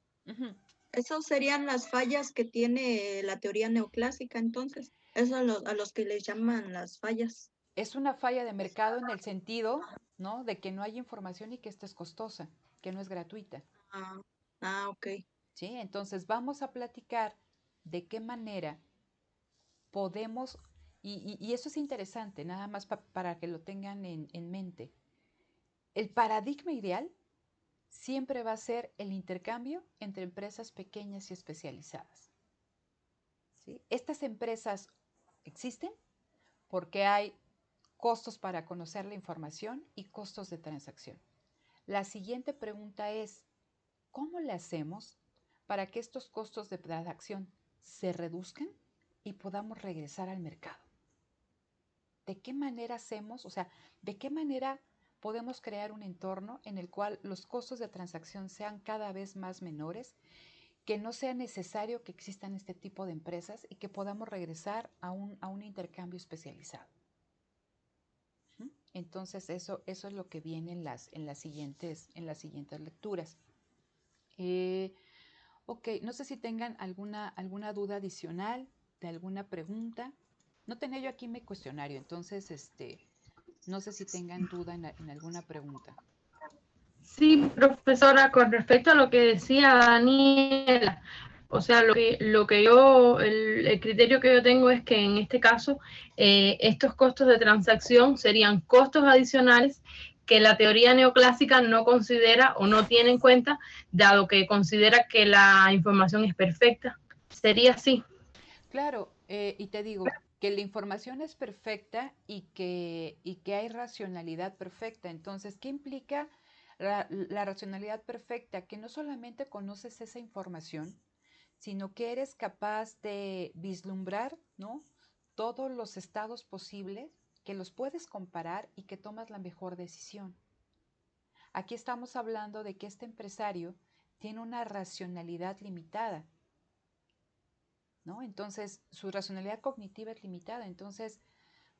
Esas serían las fallas que tiene la teoría neoclásica, entonces. Eso a los que les llaman las fallas. Es una falla de mercado en el sentido, ¿no?, de que no hay información y que esta es costosa, que no es gratuita. Ok. ¿Sí? Entonces vamos a platicar de qué manera podemos, y eso es interesante, nada más para que lo tengan en mente. El paradigma ideal siempre va a ser el intercambio entre empresas pequeñas y especializadas. ¿Sí? Estas empresas existen porque hay costos para conocer la información y costos de transacción. La siguiente pregunta es, ¿cómo le hacemos para que estos costos de transacción se reduzcan y podamos regresar al mercado? ¿De qué manera hacemos, o sea, de qué manera podemos crear un entorno en el cual los costos de transacción sean cada vez más menores, que no sea necesario que existan este tipo de empresas y que podamos regresar a un intercambio especializado? Entonces eso es lo que viene en las siguientes lecturas. Ok, no sé si tengan alguna duda adicional, de alguna pregunta. No tenía yo aquí mi cuestionario, entonces no sé si tengan duda en alguna pregunta. Sí, profesora, con respecto a lo que decía Daniela, o sea, lo que yo, el criterio que yo tengo es que en este caso estos costos de transacción serían costos adicionales que la teoría neoclásica no considera o no tiene en cuenta, dado que considera que la información es perfecta. ¿Sería así? Claro, y te digo que la información es perfecta y que hay racionalidad perfecta. Entonces, ¿qué implica la racionalidad perfecta? Que no solamente conoces esa información, sino que eres capaz de vislumbrar, ¿no?, todos los estados posibles, que los puedes comparar y que tomas la mejor decisión. Aquí estamos hablando de que este empresario tiene una racionalidad limitada, ¿no? Entonces, su racionalidad cognitiva es limitada. Entonces,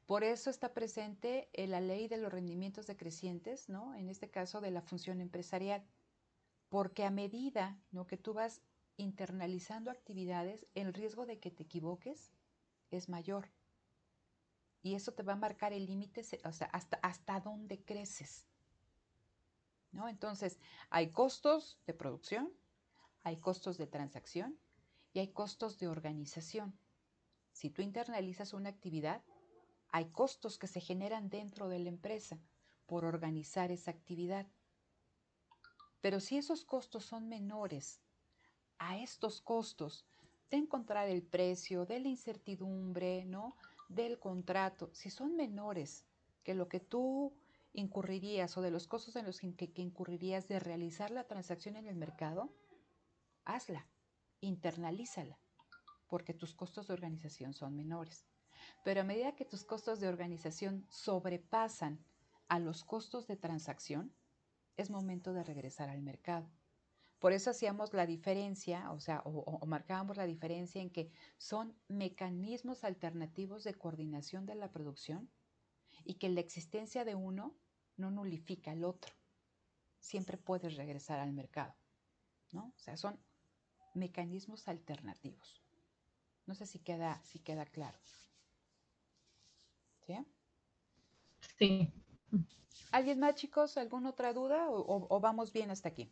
por eso está presente la ley de los rendimientos decrecientes, ¿no?, en este caso de la función empresarial. Porque a medida, ¿no?, que tú vas internalizando actividades, el riesgo de que te equivoques es mayor. Y eso te va a marcar el límite, o sea, hasta dónde creces, ¿no? Entonces, hay costos de producción, hay costos de transacción y hay costos de organización. Si tú internalizas una actividad, hay costos que se generan dentro de la empresa por organizar esa actividad. Pero si esos costos son menores a estos costos de encontrar el precio, de la incertidumbre, ¿no?, del contrato, si son menores que lo que tú incurrirías o de los costos en los que incurrirías de realizar la transacción en el mercado, hazla, internalízala, porque tus costos de organización son menores. Pero a medida que tus costos de organización sobrepasan a los costos de transacción, es momento de regresar al mercado. Por eso hacíamos la diferencia, o sea, o marcábamos la diferencia en que son mecanismos alternativos de coordinación de la producción y que la existencia de uno no nulifica al otro. Siempre puedes regresar al mercado, ¿no? O sea, son mecanismos alternativos. No sé si queda claro. ¿Sí? Sí. ¿Alguien más, chicos? ¿Alguna otra duda o vamos bien hasta aquí?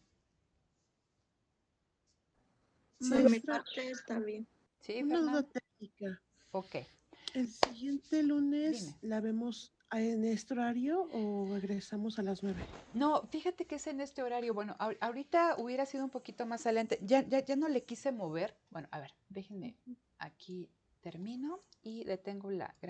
Por mi parte está bien. Sí, Una duda Fernanda. técnica. Ok. ¿El siguiente lunes Dime. la vemos en este horario o regresamos a las 9? No, fíjate que es en este horario. Bueno, ahorita hubiera sido un poquito más adelante. Ya no le quise mover. Bueno, a ver, déjenme. Aquí termino y detengo la grabación.